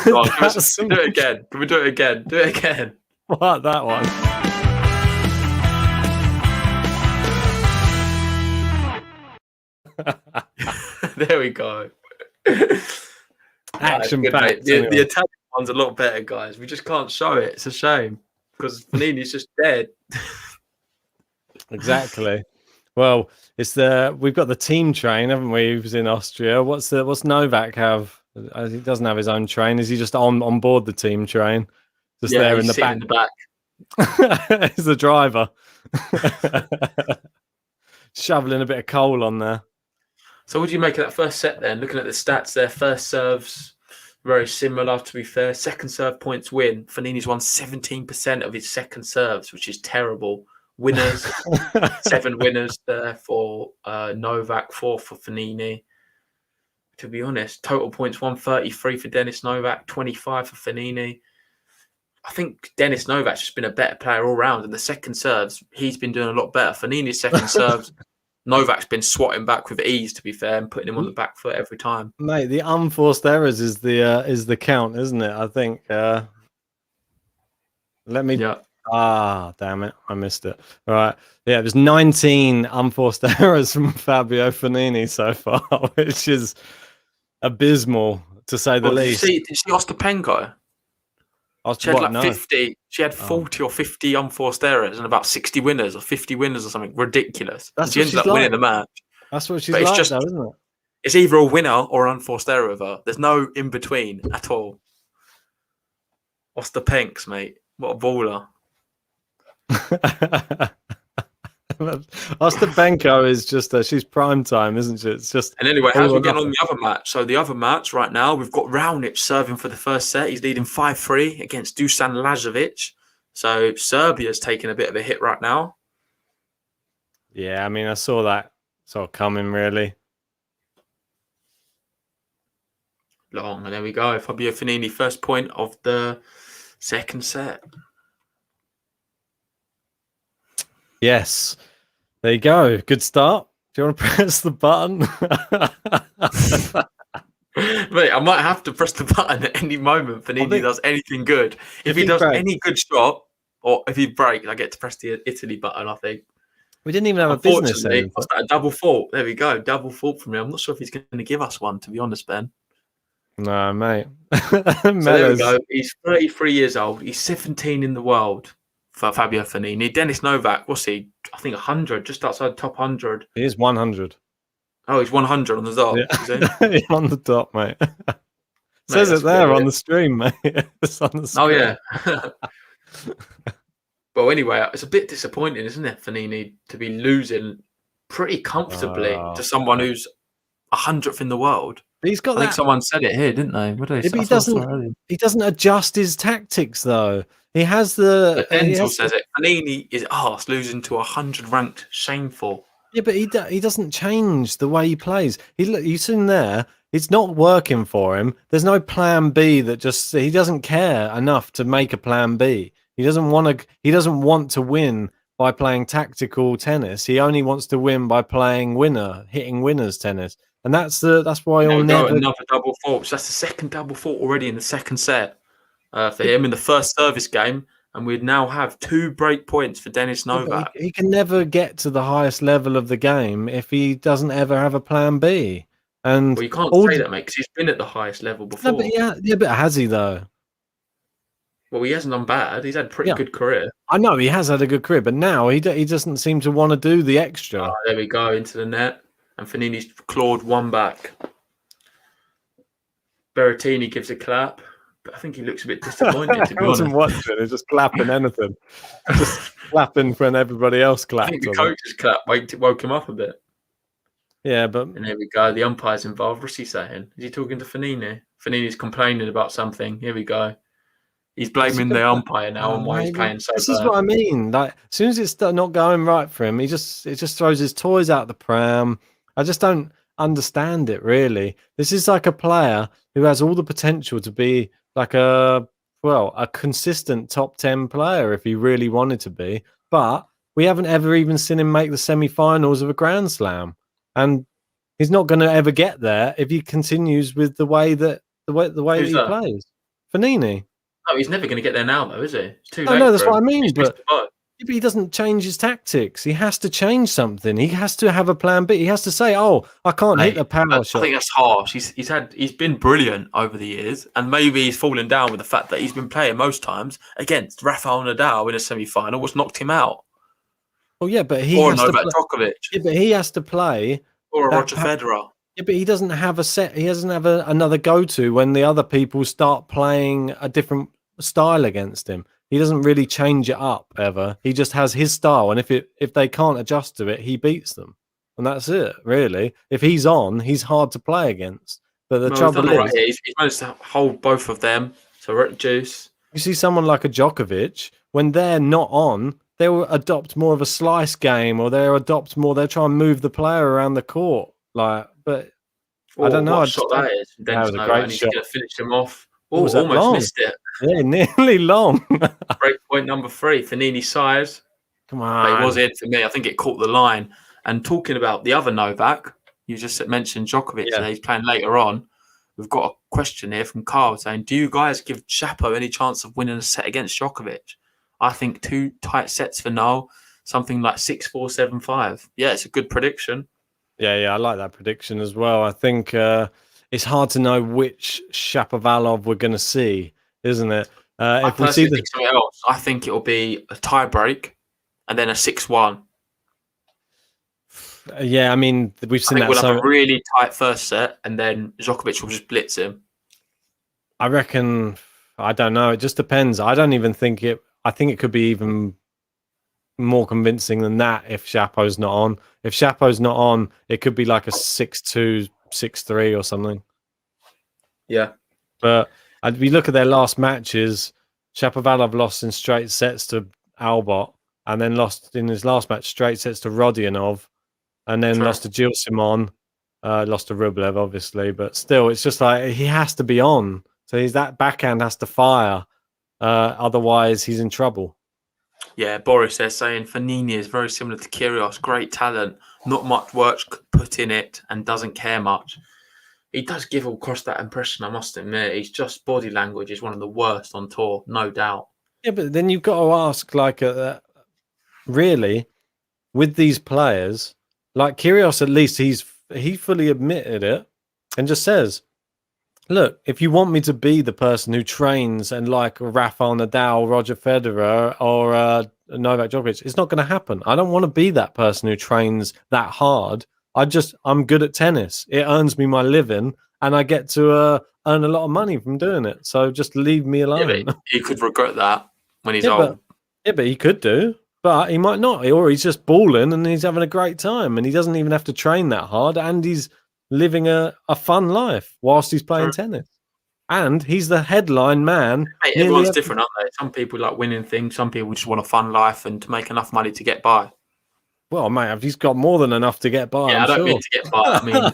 Do it again. Can we do it again? Do it again. What, that one? There we go. Action packed. The Italian one's a lot better, guys. We just can't show it. It's a shame because Fognini's just dead. Exactly. Well, we've got the team train, haven't we? Who's in Austria? What's Novak have? He doesn't have his own train. Is he just on board the team train? Just there in the back. In the back. He's the driver. Shoveling a bit of coal on there. So what do you make of that first set then? Looking at the stats there, first serves, very similar, to be fair. Second serve points win. Fognini's won 17% of his second serves, which is terrible. Winners, 7 winners there for Novak, 4 for Fognini. To be honest, total points 133 for Denis Novak, 25 for Fognini. I think Denis Novak's just been a better player all round. And the second serves, he's been doing a lot better. Fognini's second serves, Novak's been swatting back with ease, to be fair, and putting him on the back foot every time. Mate, the unforced errors is the count, isn't it? I think. Let me. Yeah. Damn it! I missed it. All right. Yeah, there's 19 unforced errors from Fabio Fognini so far, which is abysmal to say the least. Did you see Ostapenko? She had 50. She had 40 or 50 unforced errors and about 60 winners or 50 winners or something ridiculous. She ended up winning the match. That's what she's like, though, isn't it? It's either a winner or an unforced error with her. There's no in between at all. Ostapenko, mate. What a baller. Ostapenko is just she's prime time, isn't she? It's just. And anyway, how's we getting on the other match? So the other match right now, we've got Raonic serving for the first set. He's leading 5-3 against Dusan Lajovic. So Serbia's taking a bit of a hit right now. Yeah, I mean, I saw that sort of coming, really. Long, and there we go. Fabio Fognini, first point of the second set. Yes, there you go. Good start. Do you want to press the button? Mate, I might have to press the button at any moment if Fognini does anything good. If he does any good shot, or if he breaks, I get to press the Italy button, I think. We didn't even have a business end. Unfortunately, a double fault. There we go. Double fault from me. I'm not sure if he's going to give us one, to be honest, Ben. No, mate. So there we go. He's 33 years old. He's 17 in the world for Fabio Fognini. Dennis Novak, what's he? I think 100, just outside the top 100. He is 100. Oh, he's 100 on the dot. Yeah. He's on the dot, mate. Says it there on the stream, mate. It's on the screen. Oh, yeah. Well, anyway, it's a bit disappointing, isn't it, Fognini, to be losing pretty comfortably to someone who's 100th in the world. He's got I think someone said it here, didn't they? What did they say? He doesn't adjust his tactics, though. He has the... Denzel says it. Fognini is arse losing to 100 ranked. Shameful. Yeah, but he doesn't change the way he plays. You see him there. It's not working for him. There's no plan B that just... He doesn't care enough to make a plan B. He doesn't want to win by playing tactical tennis. He only wants to win by playing hitting winners tennis. And that's why he'll never... Another double fault. So that's the second double fault already in the second set for him in the first service game. And we'd now have 2 break points for Dennis Novak. He can never get to the highest level of the game if he doesn't ever have a plan B. And you can't say that, mate, because he's been at the highest level before. No, but has he, though? Well, he hasn't done bad. He's had a pretty good career. I know he has had a good career, but now he doesn't seem to want to do the extra. Oh, there we go, into the net. And Fognini's clawed one back. Berrettini gives a clap, but I think he looks a bit disappointed, to be honest. I wasn't watching. He's just clapping anything. Just clapping when everybody else clapped. I think the coach's clap woke him up a bit. Yeah, but... And there we go. The umpire's involved. What's he saying? Is he talking to Fognini? Fognini's complaining about something. Here we go. He's blaming the umpire now on why he's playing so bad. This is what I mean. Like, as soon as it's not going right for him, it just throws his toys out the pram. I just don't understand it, really. This is like a player who has all the potential to be like a consistent top 10 player if he really wanted to be. But we haven't ever even seen him make the semi-finals of a Grand Slam, and he's not going to ever get there if he continues with the way that he plays. Fognini. Oh, he's never going to get there now, though, is he? It's too late. No, that's what I mean. But he doesn't change his tactics. He has to change something. He has to have a plan B. He has to say, "Oh, I can't hit the power shot." I think that's harsh. He's been brilliant over the years, and maybe he's fallen down with the fact that he's been playing most times against Rafael Nadal in a semi-final, which knocked him out. Well, yeah, but Novak Djokovic. Yeah, but he has to play. Or Roger Federer. Yeah, but he doesn't have a set. He doesn't have another go-to when the other people start playing a different style against him. He doesn't really change it up ever. He just has his style, and if they can't adjust to it, he beats them, and that's it. Really, if he's on, he's hard to play against. But the trouble is, he's managed to hold both of them. So we're at juice. You see someone like a Djokovic, when they're not on, they will adopt more of a slice game, or they'll try and move the player around the court. I don't know. What shot that is. That was a great shot. He's going to finish him off. Oh, almost missed it. Yeah, nearly long. Break point number 3. Fognini size. Come on. But it was in for me. I think it caught the line. And talking about the other Novak, you just mentioned Djokovic. Yeah. He's playing later on. We've got a question here from Carl saying, do you guys give Chapo any chance of winning a set against Djokovic? I think 2 tight sets for Noel. Something like 6-4, 7-5. Yeah, it's a good prediction. Yeah, I like that prediction as well. I think it's hard to know which Shapovalov we're going to see, isn't it? If we see something else, I think it'll be a tie break and then a 6-1. Yeah, I mean, we've seen that. We'll have a really tight first set, and then Djokovic will just blitz him. I reckon. I don't know. It just depends. I don't even think it. I think it could be even more convincing than that if Shapo's not on. If Shapo's not on, it could be like a 6-2, 6-3 or something. Yeah. But if you look at their last matches, Shapovalov lost in straight sets to Albot, and then lost in his last match straight sets to Rodionov, and then lost to Gilles Simon, lost to Rublev, obviously. But still, it's just like he has to be on. So that backhand has to fire. Otherwise, he's in trouble. Yeah, Boris, they're saying Fognini is very similar to Kyrgios. Great talent, not much work put in it, and doesn't care much. He does give across that impression, I must admit. He's just body language is one of the worst on tour, no doubt. Yeah, but then you've got to ask, like, really, with these players, like Kyrgios, at least he fully admitted it and just says, look, if you want me to be the person who trains and like Rafael Nadal, Roger Federer, or Novak Djokovic, it's not going to happen. I don't want to be that person who trains that hard. I'm good at tennis. It earns me my living, and I get to earn a lot of money from doing it. So just leave me alone. Yeah, he could regret that when he's yeah, old. but he could do. But he might not, or he's just balling and he's having a great time, and he doesn't even have to train that hard, and he's living a fun life whilst he's playing tennis. And he's the headline man. Mate, everyone's different, aren't they? Some people like winning things. Some people just want a fun life and to make enough money to get by. Well, mate, he's got more than enough to get by. Yeah, I don't mean to get by. I mean,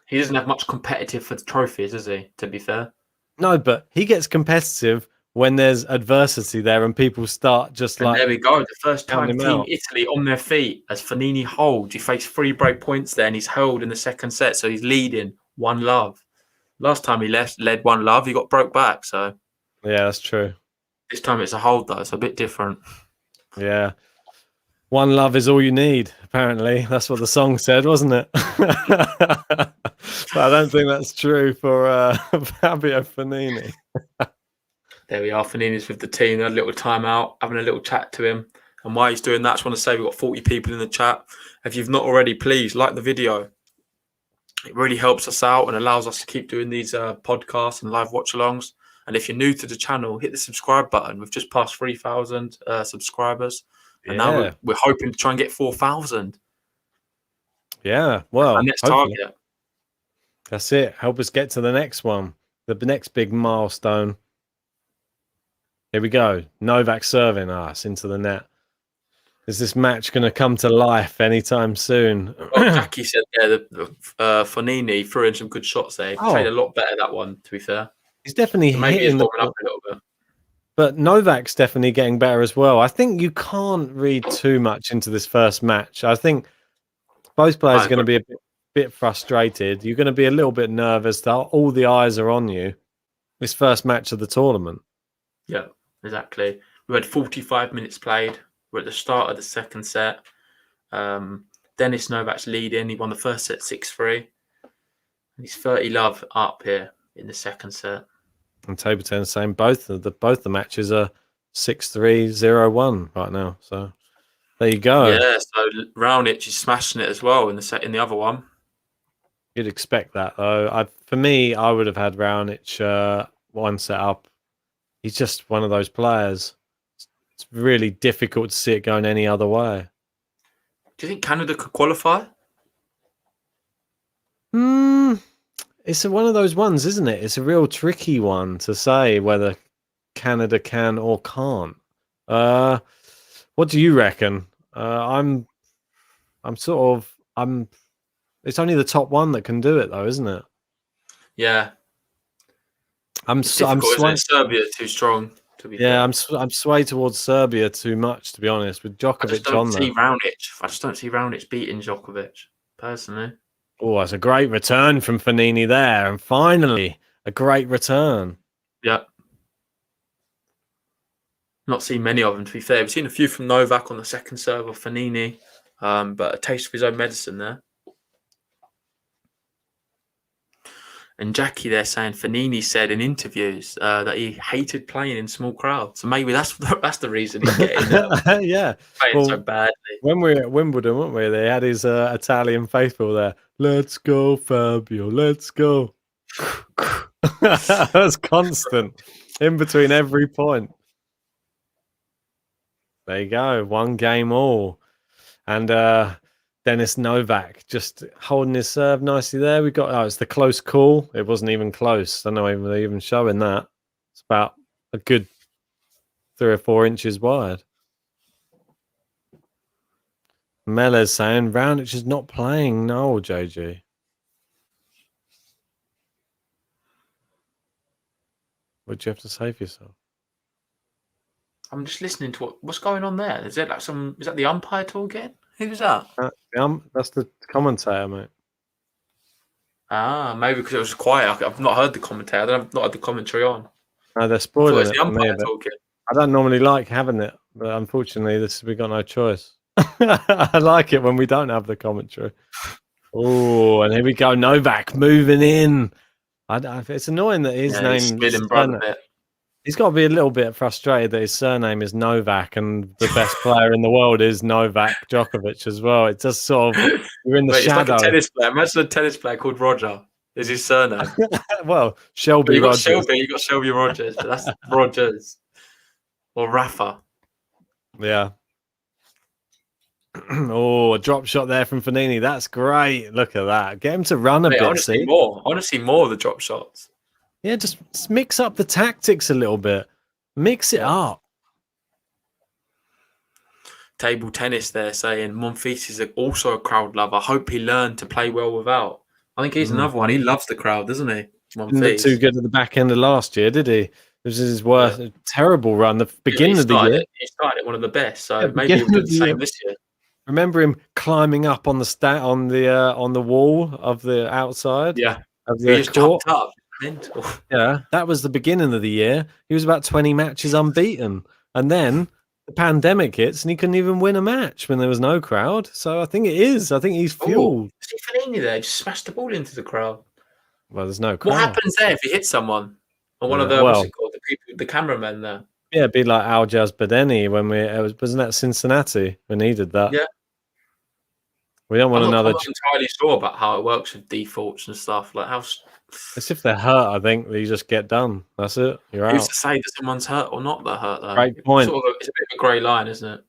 he doesn't have much competitive for the trophies, does he? To be fair. No, but he gets competitive when there's adversity there and people start just and like. There we go. The first time Team out. Italy on their feet as Fognini holds. He faced 3 break points there and he's held in the second set. So he's leading 1-0. Last time he led 1-0, he got broke back. So yeah, that's true. This time it's a hold though. It's a bit different. Yeah. 1 is all you need, apparently. That's what the song said, wasn't it? But I don't think that's true for Fabio Fognini. There we are. Fognini's with the team. They had a little timeout, having a little chat to him. And while he's doing that, I just want to say we've got 40 people in the chat. If you've not already, please like the video. It really helps us out and allows us to keep doing these podcasts and live watch-alongs. And if you're new to the channel, hit the subscribe button. We've just passed 3,000 subscribers. And now we're hoping to try and get 4,000. Yeah, well, our next target. That's it. Help us get to the next one, the next big milestone. Here we go. Novak serving us into the net. Is this match going to come to life anytime soon? Well, Jackie said Fognini threw in some good shots there. He played a lot better that one, to be fair. He's definitely hitting warming up a little bit. But Novak's definitely getting better as well. I think you can't read too much into this first match. I think both players are going to be a bit frustrated. You're going to be a little bit nervous that all the eyes are on you. This first match of the tournament. Yeah, exactly. We had 45 minutes played. We're at the start of the second set. Denis Novak's leading. He won the first set 6-3. He's 30-love up here in the second set. And table tennis saying both the matches are 6-3, 0-1 right now. So there you go. Yeah, so Raonic is smashing it as well in the other one. You'd expect that though. For me, I would have had Raonic one set up. He's just one of those players. It's really difficult to see it going any other way. Do you think Canada could qualify? It's one of those ones, isn't it? It's a real tricky one to say whether Canada can or can't. What do you reckon? It's only the top one that can do it, though, isn't it? Yeah. I'm Serbia too strong. I'm swayed towards Serbia too much, to be honest. With Djokovic on there, I just don't see Raonic beating Djokovic personally. Oh, that's a great return from Fognini there, and finally a great return. Yeah. Not seen many of them, to be fair. We've seen a few from Novak on the second serve of Fognini, but a taste of his own medicine there. And Jackie there saying Fognini said in interviews that he hated playing in small crowds. So maybe that's the reason he's getting playing so badly. When we were at Wimbledon, weren't we? They had his Italian faithful there. Let's go, Fabio. Let's go. That was constant in between every point. There you go. 1 game all. And Denis Novak just holding his serve nicely there. We got it's the close call. It wasn't even close. I don't know if they're even showing that. It's about a good 3 or 4 inches wide. Melez saying Raonic is not playing. No, JG. What do you have to say for yourself? I'm just listening to what's going on there. Is there like some? Is that the umpire talking? Who's that? That's the commentator, mate. Maybe because it was quiet. I've not heard the commentator. I've not had the commentary on. No, they're I thought it spoiling was it the for me. umpire But talking. I don't normally like having it, but unfortunately, we got no choice. I like it when we don't have the commentary. Oh, and here we go. Novak moving in. It's annoying that his name. He's got to be a little bit frustrated that his surname is Novak and the best player in the world is Novak Djokovic as well. It's just sort of you're in the shadow. It's like a tennis player. Imagine a tennis player called Roger. Is his surname? Well, Shelby Rogers. You got Shelby Rogers, but that's Rogers or Rafa. Yeah. Oh, a drop shot there from Fognini. That's great. Look at that. Get him to run a bit. I want to see more. I want to see more of the drop shots. Yeah, just mix up the tactics a little bit. Mix it up. Table tennis there saying Monfils is also a crowd lover. I hope he learned to play well without. I think he's another one. He loves the crowd, doesn't he? Didn't look too good at the back end of last year, did he? It was his worst, terrible run. The beginning of the year. He started it one of the best, so maybe he'll do the same this year. Remember him climbing up on the on the wall of the outside? Yeah. Of the he just jumped up. Mental. Yeah, that was the beginning of the year. He was about 20 matches unbeaten. And then the pandemic hits and he couldn't even win a match when there was no crowd. So I think it is. I think he's fueled. See Fognini there, just smashed the ball into the crowd. Well, there's no crowd. What happens there if he hits someone? Or one of the, what's it called? The people, the cameramen there. Yeah, it'd be like Aljaz Badeni when wasn't that Cincinnati when he did that? Yeah. We don't want another. I'm not entirely sure about how it works with defaults and stuff. Like how. It's if they're hurt, I think you just get done. That's it. You're out. Who's to say that someone's hurt or not? They're hurt though. Great point. It's a bit of a grey line, isn't it?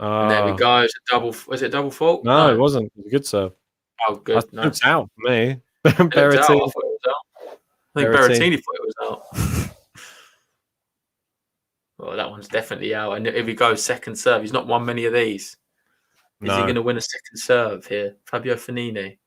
And there we go. It's a double. Was it double fault? No, it wasn't. It was a good serve. Oh, good. It's out for me. Berrettini. I thought it was out. I think Berrettini thought it was out. Well, that one's definitely out. And if he goes second serve, he's not won many of these. Is he going to win a second serve here? Fabio Fognini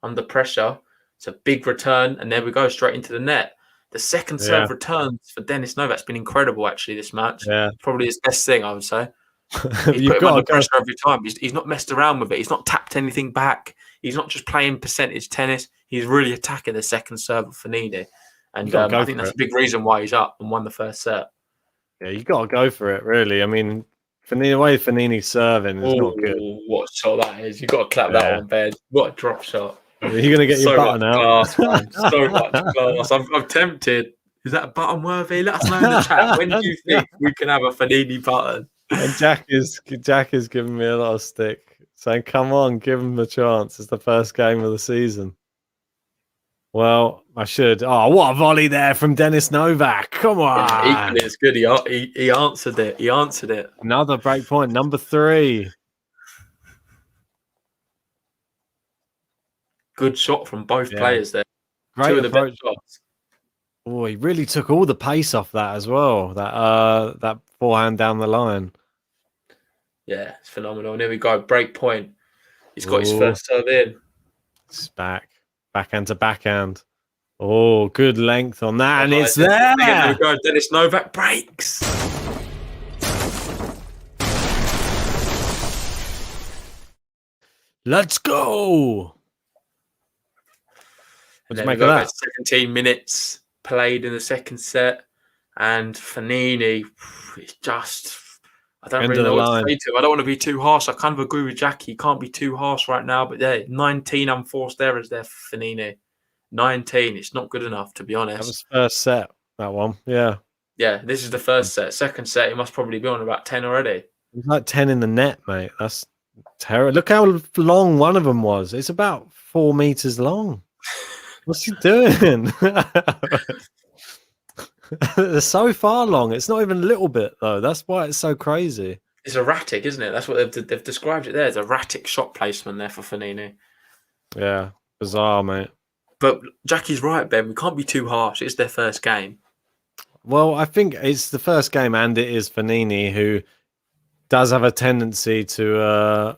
under pressure. It's a big return, and there we go, straight into the net. The second serve returns for Denis Novak's been incredible, actually, this match. Yeah. Probably his best thing, I would say. He's put him under pressure every time. He's not messed around with it. He's not tapped anything back. He's not just playing percentage tennis. He's really attacking the second serve of Fognini. And I think that's a big reason why he's up and won the first set. Yeah, you got to go for it, really. I mean, the way Fognini's serving is not good. What a shot that is. You've got to clap that one, Ben. What a drop shot. You're going to get your button out. So much class. I'm tempted. Is that button worthy? Let us know in the chat. When do you think we can have a Fognini button? And Jack is giving me a lot of stick, saying, come on, give him a chance. It's the first game of the season. Well, I should. Oh, what a volley there from Denis Novak. Come on. Yeah, equally as good. He answered it. He answered it. Another break point, number 3. Good shot from both players there. Great Two of the best shots. Oh, he really took all the pace off that as well. That forehand down the line. Yeah, it's phenomenal. And here we go. Break point. He's got his first serve in. It's back. Backhand to backhand. Oh, good length on that. And it's there. Here we go. Denis Novak breaks. Let's go. What do you make of that? 17 minutes played in the second set. And Fognini is just... I don't really know what to say to him. I don't want to be too harsh. I kind of agree with Jackie. You can't be too harsh right now. But yeah, 19 unforced errors there for Fognini. 19. It's not good enough, to be honest. That was first set, that one. Yeah. Yeah, this is the first set. Second set, he must probably be on about 10 already. It's like 10 in the net, mate. That's terrible. Look how long one of them was. It's about 4 meters long. What's he doing? They're so far long. It's not even a little bit, though. That's why it's so crazy. It's erratic, isn't it? That's what they've described it there. It's erratic shot placement there for Fognini. Yeah, bizarre, mate. But Jackie's right, Ben. We can't be too harsh. It's their first game. Well, I think it's the first game, and it is Fognini, who does have a tendency to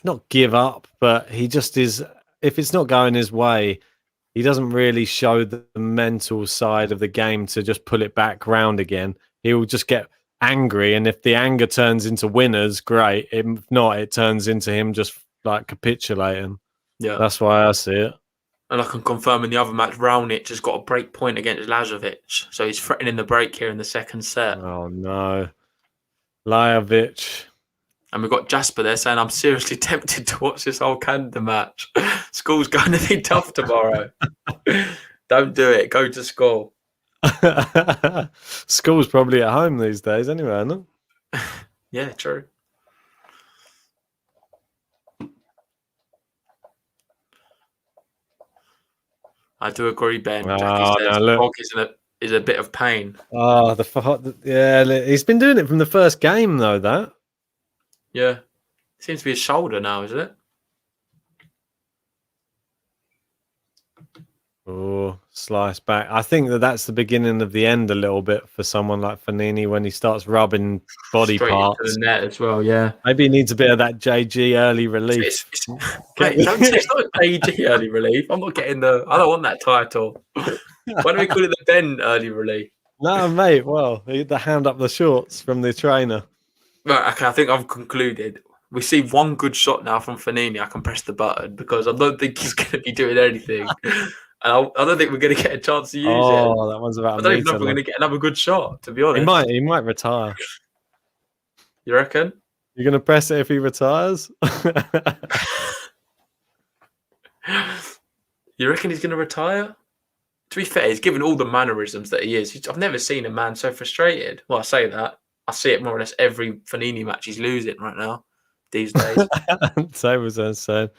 not give up, but he just is. If it's not going his way, he doesn't really show the mental side of the game to just pull it back round again. He will just get angry, and if the anger turns into winners, great. If not, it turns into him just like capitulating. Yeah. That's why I see it. And I can confirm in the other match, Raonic has got a break point against Lazovic. So he's threatening the break here in the second set. Oh, no. Lajovic. And we've got Jasper there saying, I'm seriously tempted to watch this whole Canada match. School's going to be tough tomorrow. Don't do it. Go to school. School's probably at home these days anyway, isn't it? Yeah, true. I do agree, Ben. Jackie says Frog is a bit of pain. Oh, he's been doing it from the first game though. That yeah, seems to be his shoulder now, isn't it? Oh, slice back. I think that's the beginning of the end a little bit for someone like Fognini when he starts rubbing body Straight parts. into the net as well, yeah. Maybe he needs a bit of that JG early relief. Mate, it's not JG early relief. I don't want that title. Why don't we call it the Ben early relief? No, mate. Well, the hand up the shorts from the trainer. Right, okay, I think I've concluded. We see one good shot now from Fognini. I can press the button because I don't think he's going to be doing anything. And I don't think we're going to get a chance to use it. Oh, that one's about. I don't even know if we're going to get another good shot. To be honest, he might retire. You reckon? You're going to press it if he retires? You reckon he's going to retire? To be fair, he's given all the mannerisms that he is. I've never seen a man so frustrated. Well, I say that. I see it more or less every Fognini match he's losing right now these days. Same as I said.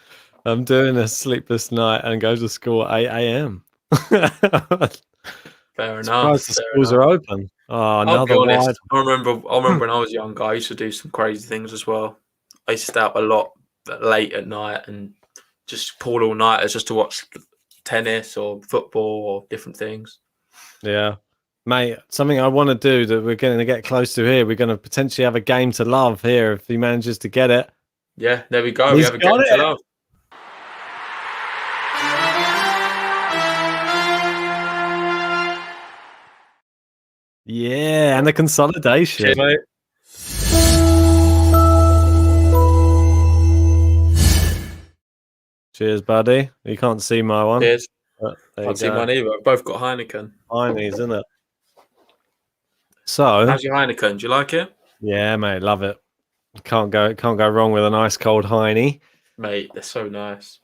I'm doing a sleepless night and go to school at 8 a.m. Fair enough. The schools are open. Oh, another I'll be honest, wide. I remember when I was younger, I used to do some crazy things as well. I used to stay up a lot late at night and just pull all-nighters just to watch tennis or football or different things. Yeah. Mate, something I want to do that we're going to get close to here. We're going to potentially have a game to love here if he manages to get it. Yeah, there we go. We have a game to love. Yeah, and the consolidation. Cheers, mate. Cheers, buddy. You can't see my one. Cheers. Can't see mine either. We've both got Heineken. Heine's, isn't it? So, how's your Heineken? Do you like it? Yeah, mate, love it. Can't go wrong with a nice cold Heine. Mate, they're so nice.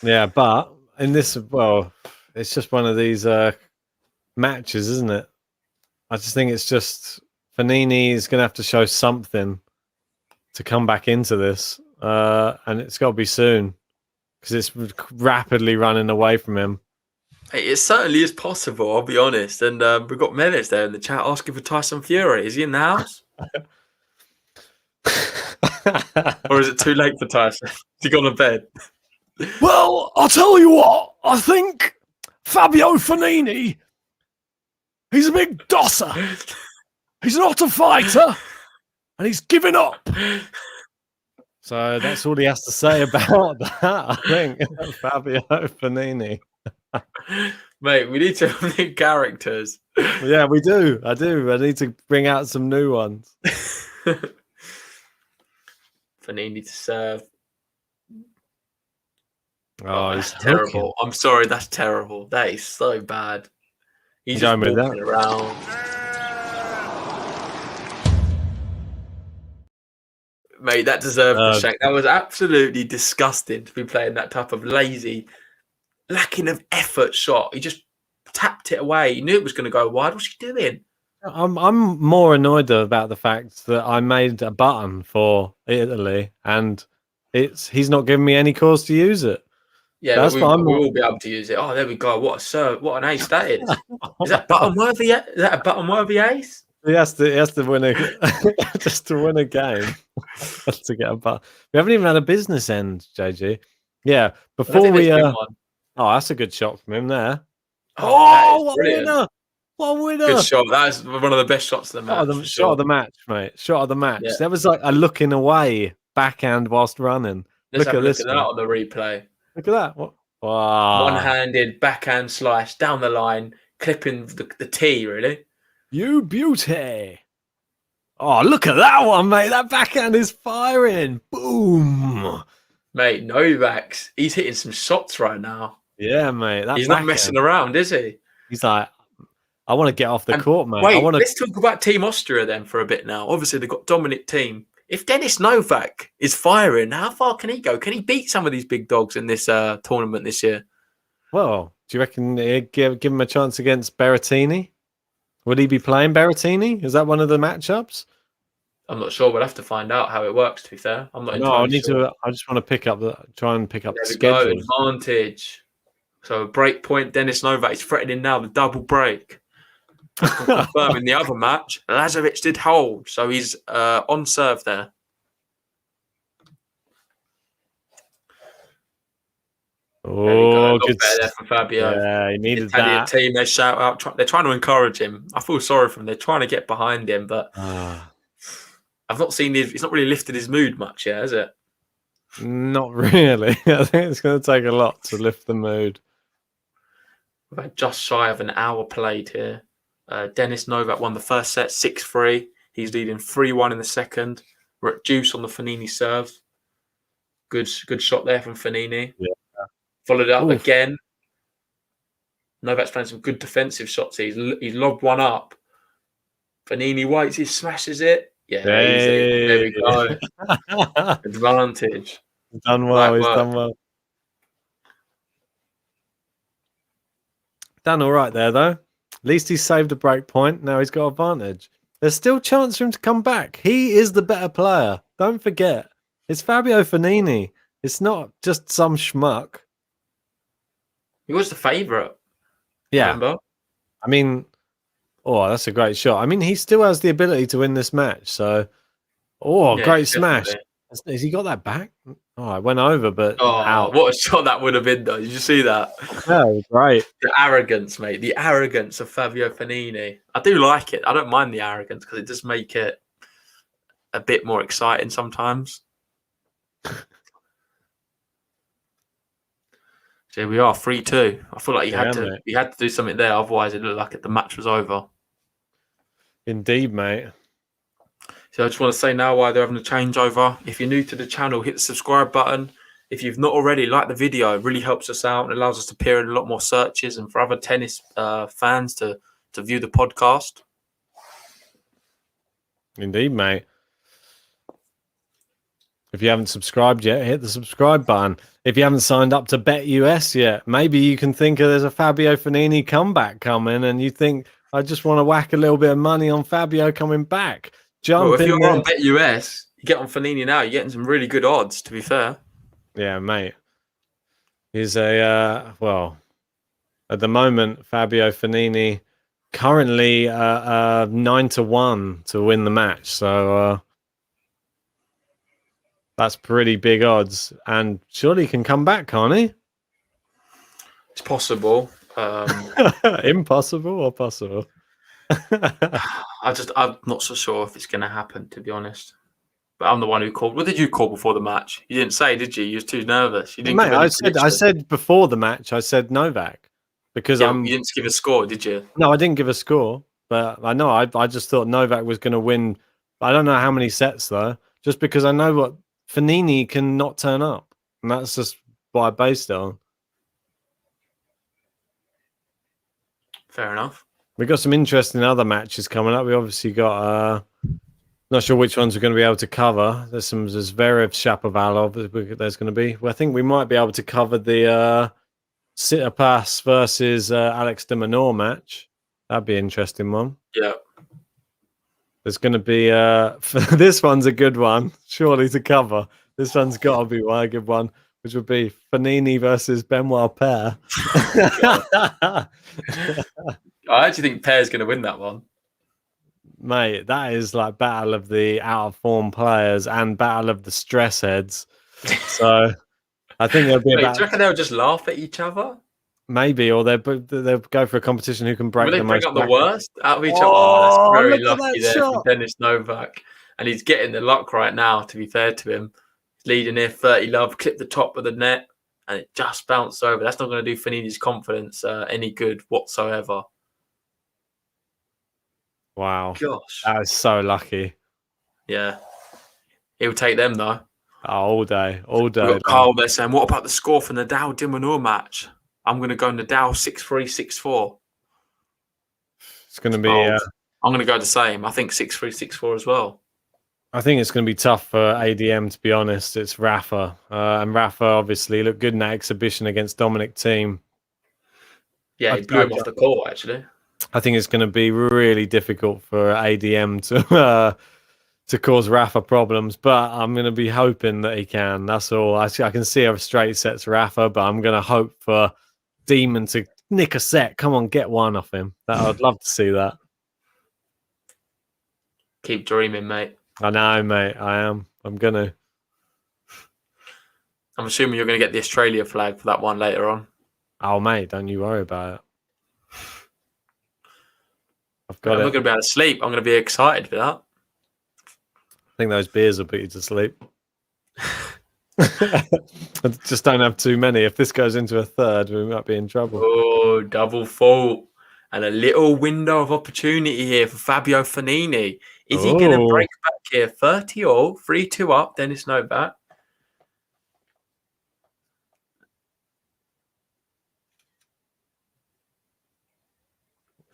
Yeah, but in this, well, it's just one of these matches, isn't it? I just think it's just Fognini is going to have to show something to come back into this, and it's got to be soon because it's rapidly running away from him. Hey, it certainly is possible, I'll be honest. And we've got Melis there in the chat asking for Tyson Fury. Is he in the house? Or is it too late for Tyson? Has he gone to bed? Well, I'll tell you what. I think Fabio Fognini, he's a big dosser. He's not a fighter, and he's giving up. So that's all he has to say about that, I think. Fabio Fognini. Mate, we need to have new characters. Yeah, we do. I do. I need to bring out some new ones. Fognini to serve. Oh, that's terrible. I'm sorry, that's terrible. That is so bad. He's just walking around. Mate, that deserved the shank. That was absolutely disgusting to be playing that type of lazy, lacking of effort shot. He just tapped it away. He knew it was going to go wide. What's he doing? I'm more annoyed about the fact that I made a button for Italy and he's not giving me any cause to use it. Yeah, that's we will be able to use it. Oh, there we go. What a serve! What an ace that is. Is that button worthy? Is that a button worthy ace? He has to win a just to win a game to get a button. We haven't even had a business end, JG. Yeah, before we oh, that's a good shot from him there. Oh, what a winner! What a winner! Good shot. That is one of the best shots of the match. Shot of the match, mate. Shot of the match. Yeah. There was like a looking away backhand whilst running. Look at this one. On the replay. Look at that. What? Wow. One-handed backhand slice down the line, clipping the tee, really. You beauty. Oh, look at that one, mate. That backhand is firing. Boom. Mate, Novak's, he's hitting some shots right now. Yeah, mate. That He's not backhand. messing around, is he? He's like, I want to get off the And court, mate. Wait, let's talk about Team Austria then for a bit now. Obviously, they've got dominant team. If Dennis Novak is firing, how far can he go? Can he beat some of these big dogs in this tournament this year? Well, do you reckon he'd give him a chance against Berrettini? Would he be playing Berrettini? Is that one of the matchups? I'm not sure. We'll have to find out how it works, to be fair. I'm not No, entirely sure. I just want to try and pick up There the we go, schedule. advantage. So break point, Dennis Novak is threatening now the double break. Confirming the other match, Lazovic did hold, so he's on serve there. Oh, good good better there from Fabio. Yeah, he needed Italian that. team, they shout out. They're trying to encourage him. I feel sorry for him. They're trying to get behind him, but I've not seen he's not really lifted his mood much yet, has it? Not really. I think it's going to take a lot to lift the mood. We've had just shy of an hour played here. Dennis Novak won the first set 6-3. He's leading 3-1 in the second. We're at deuce on the Fognini serve. Good shot there from Fognini. Yeah. Followed up again. Novak's playing some good defensive shots. He's lobbed one up. Fognini waits. He smashes it. Yeah, easy. There we go. Advantage. He's done well. He's done well. Done all right there, though. At least he saved a break point. Now he's got advantage. There's still chance for him to come back. He is the better player. Don't forget. It's Fabio Fognini. It's not just some schmuck. He was the favourite. Yeah. Remember? I mean, that's a great shot. I mean, he still has the ability to win this match. So, Yeah, great smash. definitely. Has he got that back? Oh, it went over, but out. What a shot that would have been, though. Did you see that? Yeah, great. The arrogance, mate. The arrogance of Fabio Fognini. I do like it. I don't mind the arrogance because it does make it a bit more exciting sometimes. So here we are, 3-2. I feel like he had to do something there, otherwise it looked like the match was over. Indeed, mate. So I just want to say now why they're having a changeover. If you're new to the channel, hit the subscribe button. If you've not already, like the video. It really helps us out and allows us to appear in a lot more searches and for other tennis fans to view the podcast. Indeed, mate. If you haven't subscribed yet, hit the subscribe button. If you haven't signed up to BetUS yet, maybe you can think there's a Fabio Fognini comeback coming and you think, I just want to whack a little bit of money on Fabio coming back. If you're on BetUS, you get on Fognini now, you're getting some really good odds, to be fair. Yeah, mate. He's at the moment, Fabio Fognini currently 9-1 to win the match. So that's pretty big odds. And surely he can come back, can't he? It's possible. Impossible or possible? I'm not so sure if it's going to happen, to be honest. But I'm the one who called. What did you call before the match? You didn't say, did you? You were too nervous. You didn't. Mate, I said before the match, I said Novak because you didn't give a score, did you? No, I didn't give a score, but I know I just thought Novak was going to win. I don't know how many sets though, just because I know what Fognini can not turn up, and that's just what I based it on. Fair enough. We got some interesting other matches coming up. We obviously got not sure which ones we're going to be able to cover. There's Zverev Shapovalov. There's going to be. Well, I think we might be able to cover the Tsitsipas versus Alex de Minaur match. That'd be an interesting one. Yeah. There's going to be this one's a good one, surely to cover. This one's got to be a good one, which would be Fognini versus Benoit Paire. I actually think Paire's going to win that one. Mate, that is like battle of the out of form players and battle of the stress heads. So I think there'll be about. Do you reckon they'll just laugh at each other? Maybe, or they'll go for a competition who can break Will they the bring most. Up the worst out of each other? Oh, that's very look at lucky that there shot. for Dennis Novak. And he's getting the luck right now, to be fair to him. He's leading here 30-love, clipped the top of the net, and it just bounced over. That's not going to do Fognini's confidence any good whatsoever. Wow. Gosh. That is so lucky. Yeah. He'll take them, though. Oh, all day, all day. We've got Carl there saying, what about the score for Nadal De Minaur match? I'm going to go Nadal 6-3, 6-4. It's going to be. I'm going to go the same. I think 6-3, 6-4 as well. I think it's going to be tough for ADM, to be honest. It's Rafa. And Rafa obviously looked good in that exhibition against Dominic Thiem. Yeah, he blew him off the court, actually. I think it's going to be really difficult for ADM to cause Rafa problems, but I'm going to be hoping that he can. That's all. I can see a straight set to Rafa, but I'm going to hope for Demon to nick a set. Come on, get one off him. I'd love to see that. Keep dreaming, mate. I know, mate. I am. I'm going to. I'm assuming you're going to get the Australia flag for that one later on. Oh, mate, don't you worry about it. I've got I'm not going to be able to sleep. I'm going to be excited for that. I think those beers will put you to sleep. I just don't have too many. If this goes into a third, we might be in trouble. Oh, double fault. And a little window of opportunity here for Fabio Fognini. Is he going to break back here? 30-all, 3-2 up, Dennis Novak.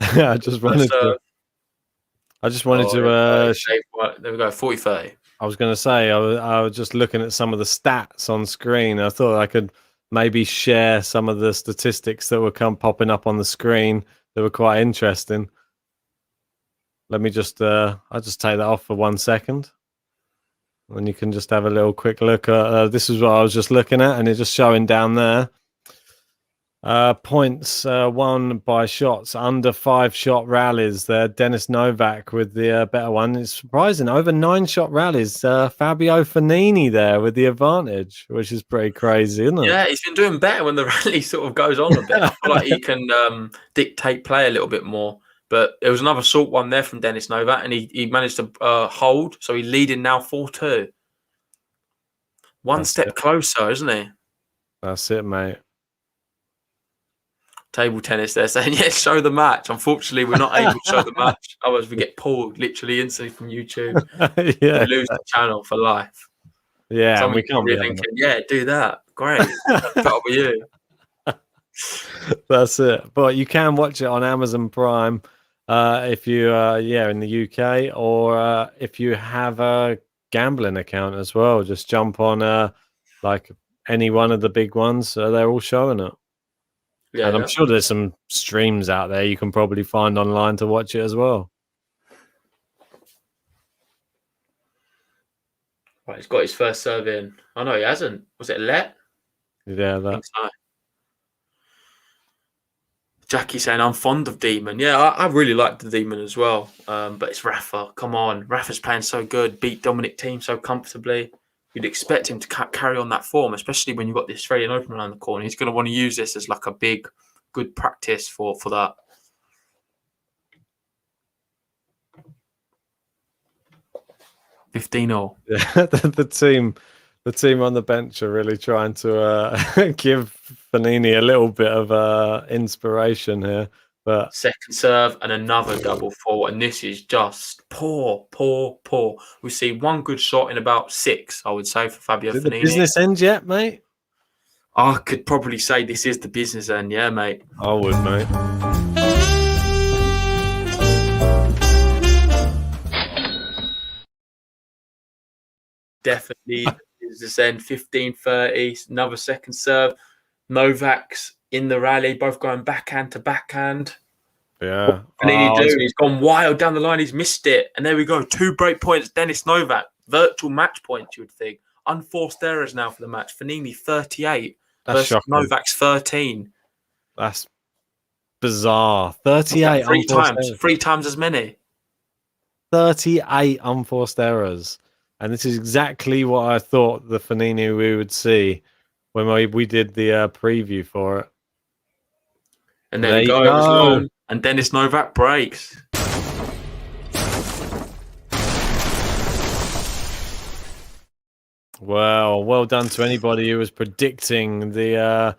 I just wanted to. There we go, 40-30. I was going to say, I was just looking at some of the stats on screen. I thought I could maybe share some of the statistics that were popping up on the screen that were quite interesting. Let me just, I'll just take that off for 1 second. And you can just have a little quick look at, this is what I was just looking at, and it's just showing down there. Points won by shots under 5-shot rallies there. Dennis Novak with the better one. It's surprising. Over 9-shot rallies. Fabio Fognini there with the advantage, which is pretty crazy, isn't it? Yeah, he's been doing better when the rally sort of goes on a bit. I feel like he can dictate play a little bit more. But there was another short one there from Dennis Novak, and he managed to hold. So he's leading now 4-2. One step closer, isn't he? That's it, mate. Table tennis, they're saying, yeah, show the match. Unfortunately, we're not able to show the match. Otherwise, we get pulled literally instantly from YouTube. Yeah, we lose the channel for life. Yeah, and we can't be thinking, yeah, do that. Great. That'll be you. That's it. But you can watch it on Amazon Prime if you in the UK, or if you have a gambling account as well. Just jump on like any one of the big ones. They're all showing it. Yeah, and I'm sure there's some streams out there you can probably find online to watch it as well. Right, he's got his first serve in. Oh, no, he hasn't. Was it Let? Yeah, that's so. Jackie saying, I'm fond of Demon. Yeah, I really like the Demon as well. But it's Rafa. Come on. Rafa's playing so good. Beat Dominic Thiem so comfortably. You'd expect him to carry on that form, especially when you've got the Australian Open around the corner. He's going to want to use this as like a big, good practice for that. $15-all. Yeah, the team on the bench are really trying to give Fognini a little bit of inspiration here. But second serve and another double fault, and this is just poor. We see one good shot in about 6, I would say, for Fabio Fognini. Is it the business end yet, mate? I could probably say this is the business end, yeah, mate. I would, mate. Definitely business end. 15-30, another second serve. Novak's in the rally, both going backhand to backhand. Yeah. He's gone wild down the line. He's missed it. And there we go. 2 break points. Dennis Novak. Virtual match points, you would think. Unforced errors now for the match. Fognini 38 versus shocking. Novak's 13. That's bizarre. 38 three times as many. 38 unforced errors. And this is exactly what I thought the Fognini we would see when we did the preview for it. And there you go. And Dennis Novak breaks. Well done to anybody who was predicting the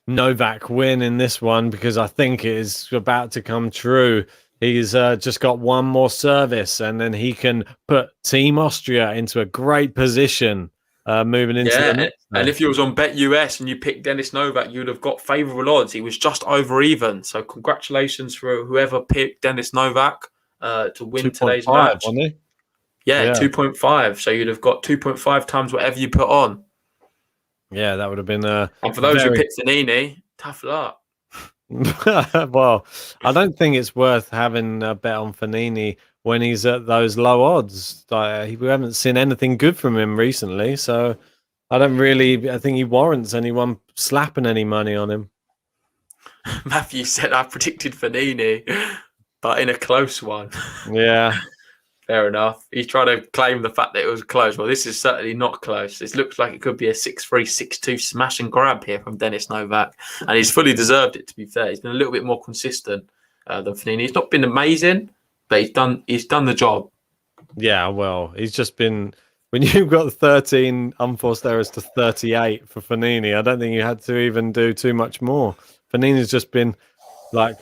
Novak win in this one, because I think it is about to come true. He's just got one more service, and then he can put Team Austria into a great position moving into the next. And if you was on Bet US and you picked Dennis Novak, you'd have got favourable odds. He was just over even. So congratulations for whoever picked Dennis Novak to win today's match. Wasn't he? Yeah, 2.5. So you'd have got 2.5 times whatever you put on. Yeah, that would have been. And for those who picked Fognini, tough luck. Well, I don't think it's worth having a bet on Fognini when he's at those low odds. We haven't seen anything good from him recently, so I think he warrants anyone slapping any money on him. Matthew said I predicted Fognini, but in a close one. Yeah. Fair enough. He's trying to claim the fact that it was close. Well, this is certainly not close. It looks like it could be a 6-3, 6-2 smash and grab here from Dennis Novak. And he's fully deserved it, to be fair. He's been a little bit more consistent than Fognini. He's not been amazing, but he's done the job. Yeah, well, he's just been... When you've got 13 unforced errors to 38 for Fognini, I don't think you had to even do too much more. Fognini's just been like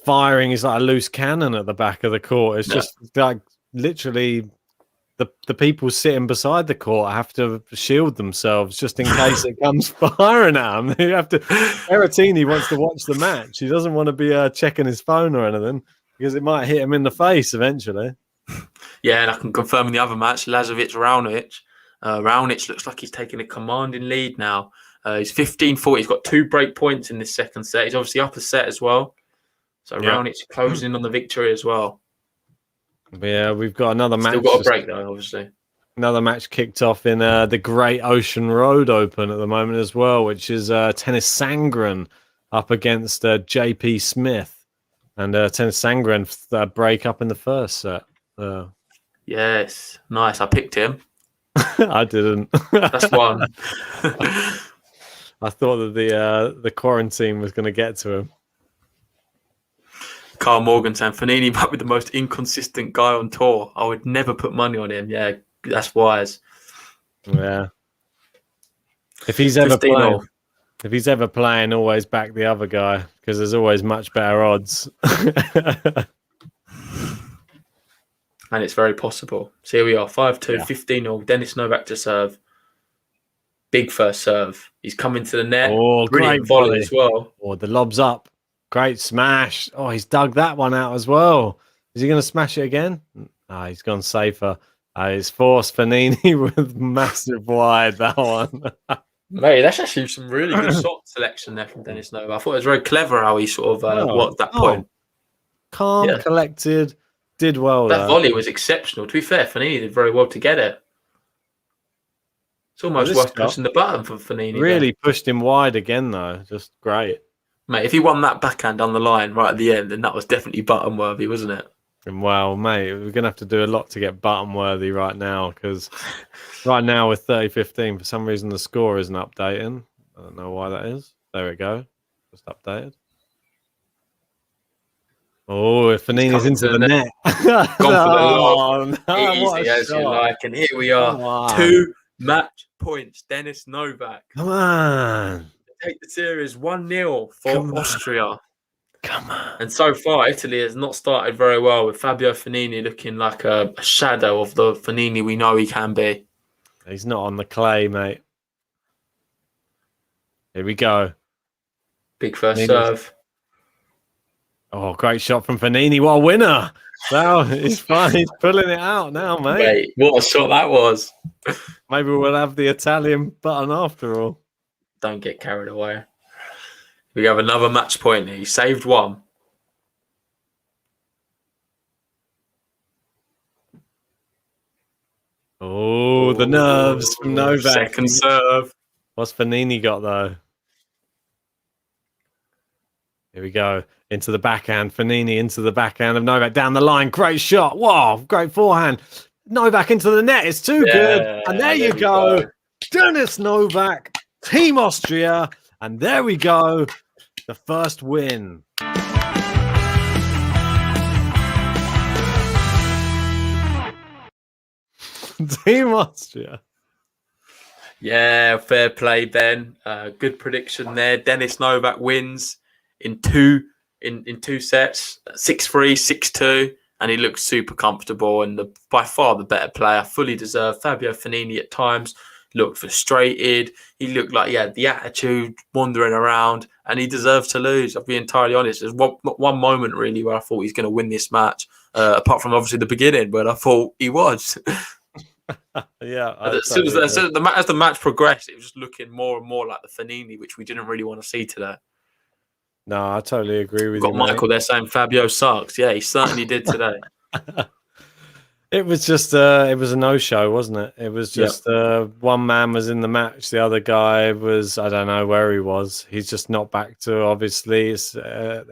firing. He's like a loose cannon at the back of the court. It's just like literally the people sitting beside the court have to shield themselves just in case it comes firing at them. You have to. Berrettini wants to watch the match. He doesn't want to be checking his phone or anything because it might hit him in the face eventually. Yeah, and I can confirm in the other match, Lazovic-Raonic. Raonic looks like he's taking a commanding lead now. He's 15-40. He's got 2 break points in this second set. He's obviously up a set as well. So Raonic closing in on the victory as well. Yeah, we've got another match. Still got a break though, obviously. Another match kicked off in the Great Ocean Road Open at the moment as well, which is Tennis Sangren up against JP Smith. And Tennis Sangren break up in the first set. Yes, nice. I picked him. I didn't. That's one. I thought that the quarantine was going to get to him. Carl Morgan saying Fognini might be the most inconsistent guy on tour. I would never put money on him. Yeah, that's wise. Yeah. If he's ever playing, always back the other guy because there's always much better odds. And it's very possible. So here we are, 5-2, 15-0. Dennis Novak to serve. Big first serve. He's coming to the net. Oh, brilliant volley as well. Oh, the lob's up. Great smash. Oh, he's dug that one out as well. Is he going to smash it again? He's gone safer. He's forced Fognini with massive wide, that one. Mate, that's actually some really good shot selection there from Dennis Novak. I thought it was very clever how he sort of worked that point. Calm, collected. Did well. That volley was exceptional. To be fair, Fognini did very well to get it. It's almost worth pushing the button for Fognini. Really pushed him wide again, though. Just great. Mate, if he won that backhand on the line right at the end, then that was definitely button worthy, wasn't it? Well, mate, we're going to have to do a lot to get button worthy right now because right now with 30-15, for some reason the score isn't updating. I don't know why that is. There we go. Just updated. Oh, if Fognini's into the net. Gone for the lob. Easy as you like. And here we are. 2 match points. Dennis Novak. Come on. Take the series 1-0 for Austria. Come on. And so far, Italy has not started very well with Fabio Fognini looking like a shadow of the Fognini we know he can be. He's not on the clay, mate. Here we go. Big first serve. Oh, great shot from Fognini. What a winner. Now he's fine. He's pulling it out now, mate. Wait, what a shot that was. Maybe we'll have the Italian button after all. Don't get carried away. We have another match point. He saved one. Oh, the nerves from Novak. Second serve. What's Fognini got, though? Here we go. Into the backhand. Fognini into the backhand of Novak. Down the line. Great shot. Wow. Great forehand. Novak into the net. It's too good. And there you go. Dennis Novak. Team Austria. And there we go. The first win. Team Austria. Yeah, fair play, Ben. Good prediction there. Dennis Novak wins in 2 in 2 sets, 6-3, 6-2, and he looked super comfortable and by far the better player, fully deserved. Fabio Fognini at times looked frustrated. He looked like he had the attitude, wandering around, and he deserves to lose. I'll be entirely honest. There's not one moment really where I thought he's going to win this match, apart from obviously the beginning, but I thought he was. Yeah. As the match progressed, it was just looking more and more like the Fognini, which we didn't really want to see today. No, I totally agree with We've you. got Michael there saying Fabio sucks. Yeah, he certainly did today. It was just it was a no-show, wasn't it? It was just one man was in the match, the other guy was, I don't know where he was. He's just not back to obviously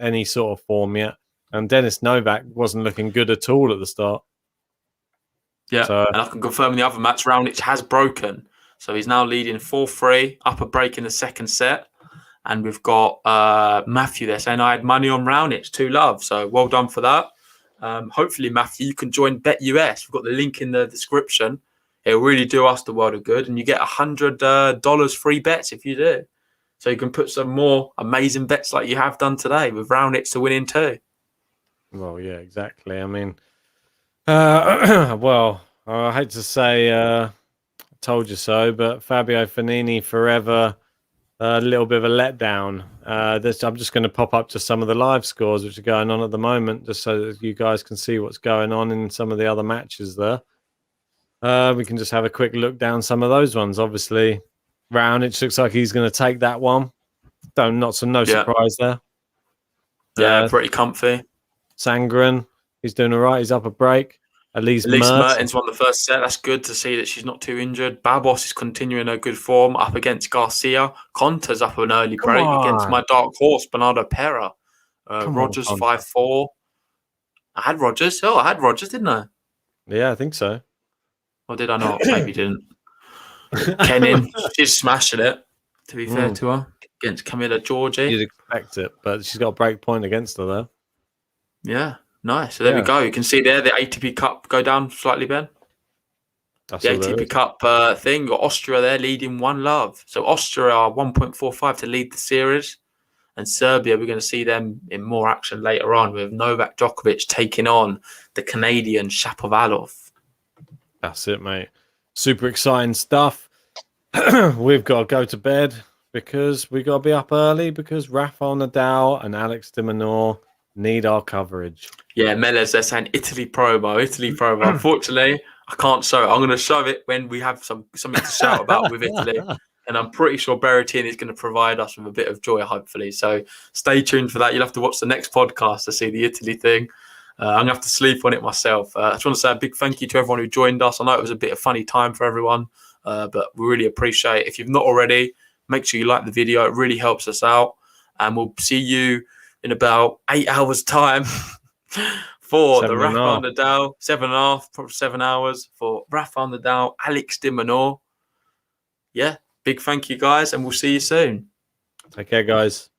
any sort of form yet. And Denis Novak wasn't looking good at all at the start. Yeah, so, and I can confirm in the other match, Raonic has broken. So he's now leading 4-3, up a break in the second set. And we've got Matthew there saying, I had money on Raonic, 2-love. So well done for that. Hopefully, Matthew, you can join BetUS. We've got the link in the description. It'll really do us the world of good. And you get $100 free bets if you do. So you can put some more amazing bets like you have done today with Raonic to win in 2. Well, yeah, exactly. I mean, well, I hate to say I told you so, but Fabio Fognini forever, a little bit of a letdown. I'm just going to pop up just some of the live scores which are going on at the moment, just so that you guys can see what's going on in some of the other matches there. We can just have a quick look down some of those ones. Obviously, Raonic looks like he's going to take that one. No surprise there. Yeah, pretty comfy. Sangren, he's doing all right. He's up a break. Elise Mertens won the first set. That's good to see that she's not too injured. Babos is continuing her good form up against Garcia. Conta's up an early break against my dark horse, Bernardo Pera. Rogers 5-4. I had Rogers. Oh, I had Rogers, didn't I? Yeah, I think so. Or did I not? Maybe didn't. Kenin, she's smashing it, to be fair to her, against Camilla Giorgi. You'd expect it, but she's got a break point against her, though. Yeah, nice. So there we go. You can see there the ATP Cup go down slightly, Ben. The ATP Cup thing. Got Austria there leading 1-love. So Austria are 1.45 to lead the series. And Serbia, we're going to see them in more action later on with Novak Djokovic taking on the Canadian Shapovalov. That's it, mate. Super exciting stuff. We've got to go to bed because we got to be up early because Rafael Nadal and Alex de Minaur need our coverage. Yeah, Melez, they're saying Italy promo. Unfortunately, I can't show it. I'm going to show it when we have something to shout about with Italy. And I'm pretty sure Berrettini is going to provide us with a bit of joy, hopefully. So stay tuned for that. You'll have to watch the next podcast to see the Italy thing. I'm going to have to sleep on it myself. I just want to say a big thank you to everyone who joined us. I know it was a bit of funny time for everyone, but we really appreciate it. If you've not already, make sure you like the video. It really helps us out. And we'll see you in about 8 hours' time for the Rafael Nadal, 7.5, probably 7 hours for Rafael Nadal, Alex de Minaur. Yeah, big thank you, guys, and we'll see you soon. Take care, guys.